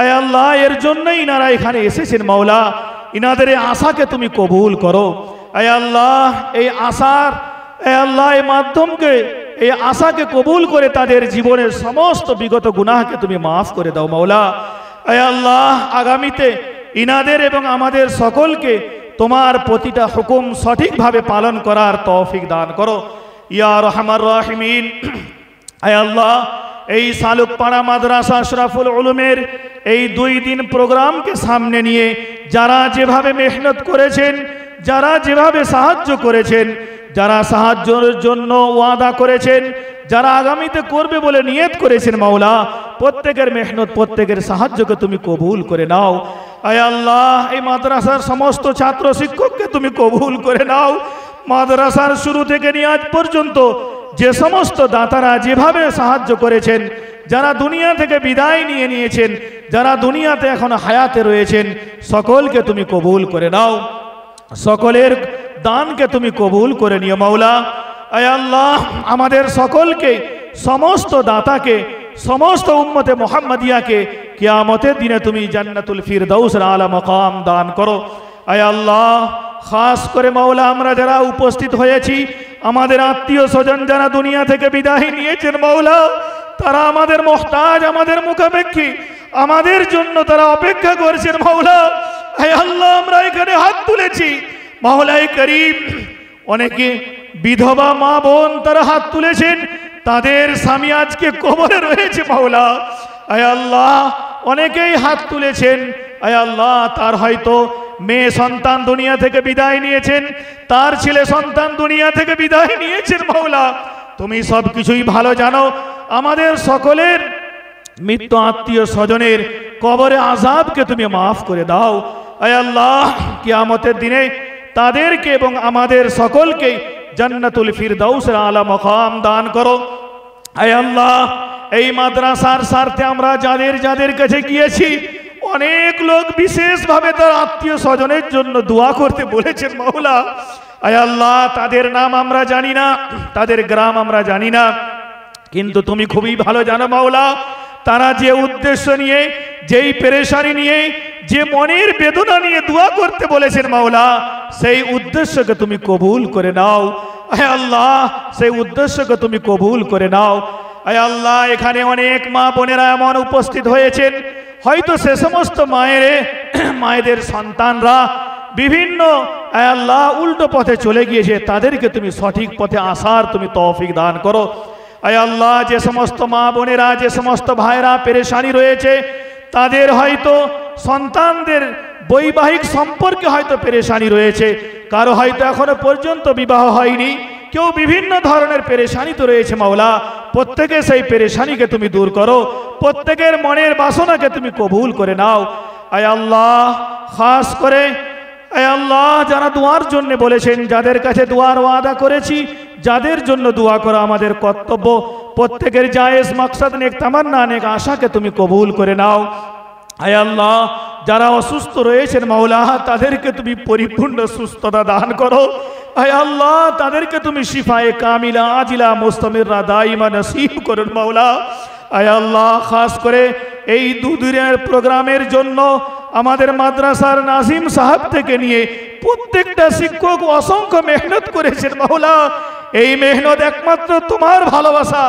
আয় আল্লাহ, এর জন্যই ইনারা এখানে এসেছেন মাওলা। ইনাদের এই আশাকে তুমি কবুল করো। আয় আল্লাহ, এই আশার, আয় আল্লাহ, এই মাধ্যমকে, এই আশাকে কবুল করে তাদের জীবনের সমস্ত বিগত গুনাহকে তুমি মাফ করে দাও মাওলা। আয় আল্লাহ, আগামীতে ইনাদের এবং আমাদের সকলকে তোমার প্রতিটা হুকুম সঠিকভাবে পালন করার তৌফিক দান করো। ইয়া আরহামার রাহিমিন। আয় আল্লাহ, এই সালুকপাড়া মাদ্রাসা আশরাফুল উলুমের এই 2 দিন প্রোগ্রামকে সামনে নিয়ে যারা যেভাবে মেহনত করেছেন, যারা যেভাবে সাহায্য করেছেন, যারা সাহায্যের জন্য ওয়াদা করেছেন, যারা আগামীতে করবে বলে নিয়ত করেছেন, মাওলা প্রত্যেকের মেহনত, প্রত্যেকের সাহায্যকে তুমি কবুল করে নাও। আয় আল্লাহ, এই মাদ্রাসার সমস্ত ছাত্র শিক্ষককে তুমি কবুল করে নাও। মাদ্রাসার শুরু থেকে নিয়ে আজ পর্যন্ত যে সমস্ত দাতারা যেভাবে সাহায্য করেছেন, যারা দুনিয়া থেকে বিদায় নিয়ে নিয়েছেন, যারা দুনিয়াতে এখন হায়াতে রয়েছেন, সকলকে তুমি কবুল করে নাও। সকলের দানকে তুমি কবুল করে নিও মাওলা। আয় আল্লাহ, আমাদের সকলকে, সমস্ত দাতাকে, সমস্ত উম্মতে মুহাম্মাদিয়াকে কিয়ামতের দিনে তুমি জান্নাতুল ফিরদাউসের আলা মাকাম দান করো। আয় আল্লাহ, খাস করে মাওলা আমরা যারা উপস্থিত হয়েছি, আমাদের আত্মীয় স্বজন যারা দুনিয়া থেকে বিদায় নিয়েছেন মাওলা, তারা আমাদের মুহতাজ, আমাদের মুখাপেক্ষী, আমাদের জন্য তারা অপেক্ষা করছেন মাওলা। আয় আল্লাহ, আমরা এখানে হাত তুলেছি মাওলাই করিম, অনেকে বিধবা মা বোন তারা হাত তুলেছেন, তাদের স্বামী আজকে কবরে রয়েছে মাওলা। আয় আল্লাহ, অনেকেই হাত তুলেছেন, আয় আল্লাহ তার হয়তো মেয়ে সন্তান দুনিয়া থেকে বিদায় নিয়েছেন, তার ছেলে সন্তান দুনিয়া থেকে বিদায় নিয়েছেন মাওলা। তুমি সব কিছুই ভালো জানো। আমাদের সকলের মৃত্যু আত্মীয় স্বজনের কবরে আযাবকে তুমি মাফ করে দাও। আয় আল্লাহ, কিয়ামতের দিনে তাদেরকে এবং আমাদের সকলকে জান্নাতুল ফিরদাউসের আলা মাকাম দান করো। আয় আল্লাহ, এই মাদ্রাসার স্বার্থে আমরা যাদের যাদের কাছে গিয়েছি, অনেক লোক বিশেষভাবে তার আত্মীয় স্বজনের জন্য দোয়া করতে বলেছেন মাওলা। আয় আল্লাহ, তাদের নাম আমরা জানি না, তাদের গ্রাম আমরা জানি না, কিন্তু তুমি খুবই ভালো জানো মাওলা। তারা যে উদ্দেশ্য নিয়ে, যেই পেরেশানি নিয়ে, যে মনের বেদনা নিয়ে দোয়া করতে বলেছেন মাওলা, সেই উদ্দেশ্যকে তুমি কবুল করে নাও। আয় আল্লাহ, সেই উদ্দেশ্যকে তুমি কবুল করে নাও। আয় আল্লাহ, এখানে অনেক মা বোনেরা এমন উপস্থিত হয়েছেন, হয়তো সে সমস্ত মায়েদের সন্তানরা বিভিন্ন আয় আল্লাহ উল্টো পথে চলে গিয়েছে, তাদেরকে তুমি সঠিক পথে আসার তুমি তৌফিক দান করো। আয় আল্লাহ, যে সমস্ত মা বোনেরা, যে সমস্ত ভাইরা পেরেশানি রয়েছে, তাদের হয়তো সন্তানদের বৈবাহিক সম্পর্কে হয়তো পেরেশানি রয়েছে, কারো হয়তো এখনো পর্যন্ত বিবাহ হয়নি, কেউ বিভিন্ন ধরনের পেরেশানি তো রয়েছে মাওলা। প্রত্যেকে সেই পেরেশানিকে তুমি দূর করো, প্রত্যেকের মনের বাসনাকে তুমি কবুল করে নাও। আয় আল্লাহ, খাস করে আয় আল্লাহ যারা দোয়ার জন্য বলেছেন, যাদের কাছে দোয়ার ওয়াদা করেছি, যাদের জন্য দোয়া করা আমাদের কর্তব্য, প্রত্যেকের জায়েজ মাকসাদ, নেক তামান্না, নেক আশাকে তুমি কবুল করে নাও। আয় আল্লাহ, যারা অসুস্থ রয়েছেন মাওলা, তাদেরকে তুমি পরিপূর্ণ সুস্থতা দান করো। আয় আল্লাহ, তাদেরকে তুমি শিফায়ে কামিলা আজিলা মুস্তামিররা দাইমা নসিব করুন মাওলা। আয় আল্লাহ, খাস করে এই 2 দিনের প্রোগ্রামের জন্য আমাদের মাদ্রাসার নাজিম সাহেব থেকে নিয়ে প্রত্যেকটা শিক্ষক অসংখ্য মেহনত করেছেন মাওলা। এই মেহনত একমাত্র তোমার ভালোবাসা,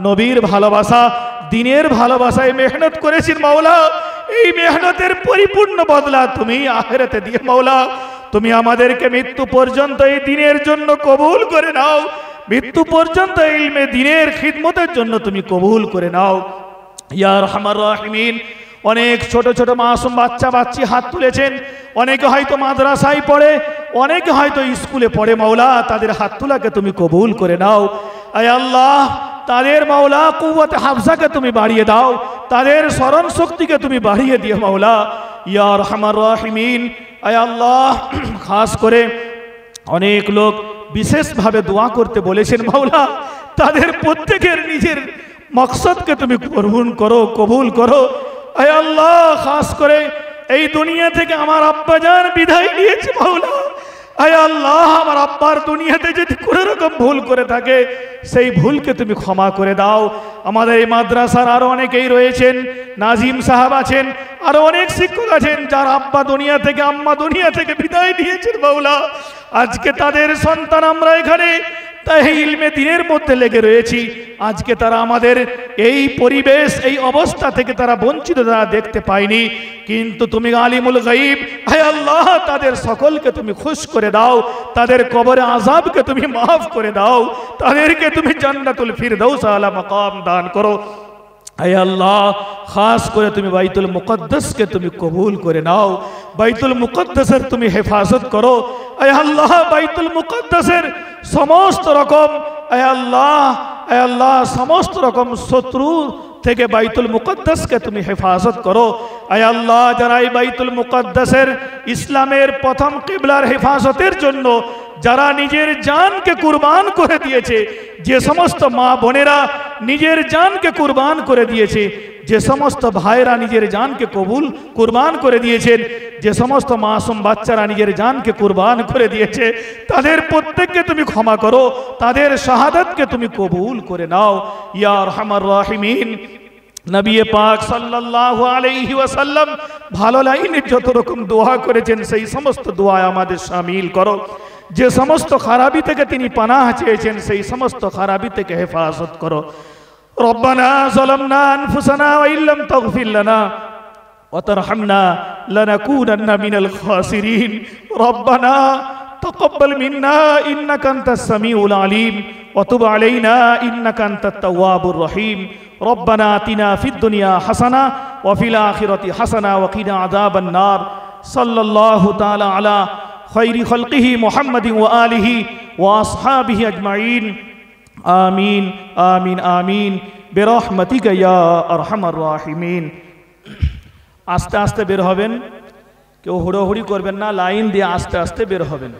নবীর ভালোবাসা, দিনের ভালোবাসায় মেহনত করেছেন মাওলা। এই মেহনতের পরিপূর্ণ বদলা তুমি আখিরাতে দিয়ে মাওলা। তুমি আমাদেরকে মৃত্যু পর্যন্ত এই দিনের জন্য কবুল করে নাও, মৃত্যু পর্যন্ত ইলমে দিনের খিদমতের জন্য তুমি কবুল করে নাও। ইয়া আরহামার রাহিমিন, অনেক ছোট ছোট মাসুম বাচ্চা হাত তুলেছেন, অনেকে হয়তো মাদ্রাসায় পড়ে, অনেকে হয়তো স্কুলে পড়ে মাওলা, তাদের হাত তোলাকে তুমি কবুল করে নাও। আয় আল্লাহ, তাদের মাওলা কুওয়াতে হাফজাকে তুমি বাড়িয়ে দাও, তাদের স্মরণ শক্তিকে তুমি বাড়িয়ে দিও মাওলা। ইয়া আরহামার রাহিমিন, আয় আল্লাহ, খাস করে অনেক লোক বিশেষভাবে দোয়া করতে বলেছেন মাওলা, তাদের প্রত্যেকের নিজের মকসদকে তুমি পূরণ করো, কবুল করো। আয় আল্লাহ, খাস করে এই দুনিয়া থেকে আমার আব্বাজান বিদায় নিয়েছে মাওলা। আয় আল্লাহ, আমার আব্বার দুনিয়াতে যদি কোনো রকম ভুল করে থাকে, সেই ভুলকে তুমি ক্ষমা করে দাও। আমাদের এই মাদ্রাসার আরো অনেকেই রয়েছেন, নাজিম সাহেব আছেন, আরো অনেক শিক্ষক আছেন, যার আব্বা দুনিয়া থেকে, আম্মা দুনিয়া থেকে বিদায় নিয়েছেন মাওলা। আজকে তাদের সন্তান আমরা এখানে তাই ইলমে দ্বীনের মধ্যে লেগে রয়েছি। আজকে তারা আমাদের এই পরিবেশ, এই অবস্থা থেকে তারা বঞ্চিত, তারা দেখতে পায়নি। কিন্তু তুমি আলিমুল গায়ব, হে আল্লাহ, তাদের সকলকে তুমি খুশ করে দাও, তাদের কবরে আযাবকে তুমি মাফ করে দাও, তাদেরকে তুমি জান্নাতুল ফিরদাউস আলা মাকাম দান করো। হে আল্লাহ, খাস করে তুমি বাইতুল মুকদ্দাসকে তুমি কবুল করে নাও, বাইতুল মুকদ্দাসের তুমি হেফাজত করো। হে আল্লাহ, বাইতুল মুকদ্দাসের সমস্ত রকম, হে আল্লাহ, সমস্ত রকম শত্রু থেকে বাইতুল মুকদ্দাসকে তুমি হেফাজত করো। হে আল্লাহ, যারা এই বাইতুল মুকদ্দাসের ইসলামের প্রথম কিবলার হেফাজতের জন্য যারা নিজের জানকে কুরবান করে দিয়েছে, যে সমস্ত মা বোনেরা নিজের জানকে কুরবান করে দিয়েছে, যে সমস্ত ভাইরা নিজের জানকে কুরবান করে দিয়েছেন, যে সমস্ত মাসুম বাচ্চারা নিজের জানকে কুরবান করে দিয়েছে, তাদের প্রত্যেককে তুমি ক্ষমা করো, তাদের শাহাদাতকে তুমি কবুল করে নাও ইয়া আরহামার রাহিমিন। নবী পাক সাল্লাল্লাহু আলাইহি ওয়াসাল্লাম ভালো লাইনে যত রকম দোয়া করেছেন, সেই সমস্ত দোয়ায় আমাদের শামিল করো। যে সমস্ত খারাপি থেকে তিনি পানাহ চেয়েছেন, সেই সমস্ত খারাপি থেকে হেফাজত করো। রব্বানা যালামনা আনফুসানা ওয়া ইল্লাম তাগফির লানা ওয়া তারহামনা লানাকুনান্না মিনাল খাসিরিন। রব্বানা তাকাব্বাল মিন্না ইন্নাকা আনতাস সামিউল আলিম ওয়া তুব আলাইনা ইন্নাকা আনতাত তাওয়াবুর রহিম। রব্বানা আতিনা ফিদ দুনিয়া হাসানা ওয়া ফিল আখিরাতি হাসানা ওয়া কিনা আযাবান নার। সাল্লাল্লাহু তাআলা আলা খায়রি খালকিহি মুহাম্মাদিন ওয়া আলিহি ওয়া আসহাবিহি আজমাইন। আমিন আমিন আমিন বিরহমাতিকা ইয়া আরহামার রাহিমিন। আস্তে আস্তে বের হবেন, কেউ হুড়োহুড়ি করবেন না, লাইন দিয়ে আস্তে আস্তে বের হবেন।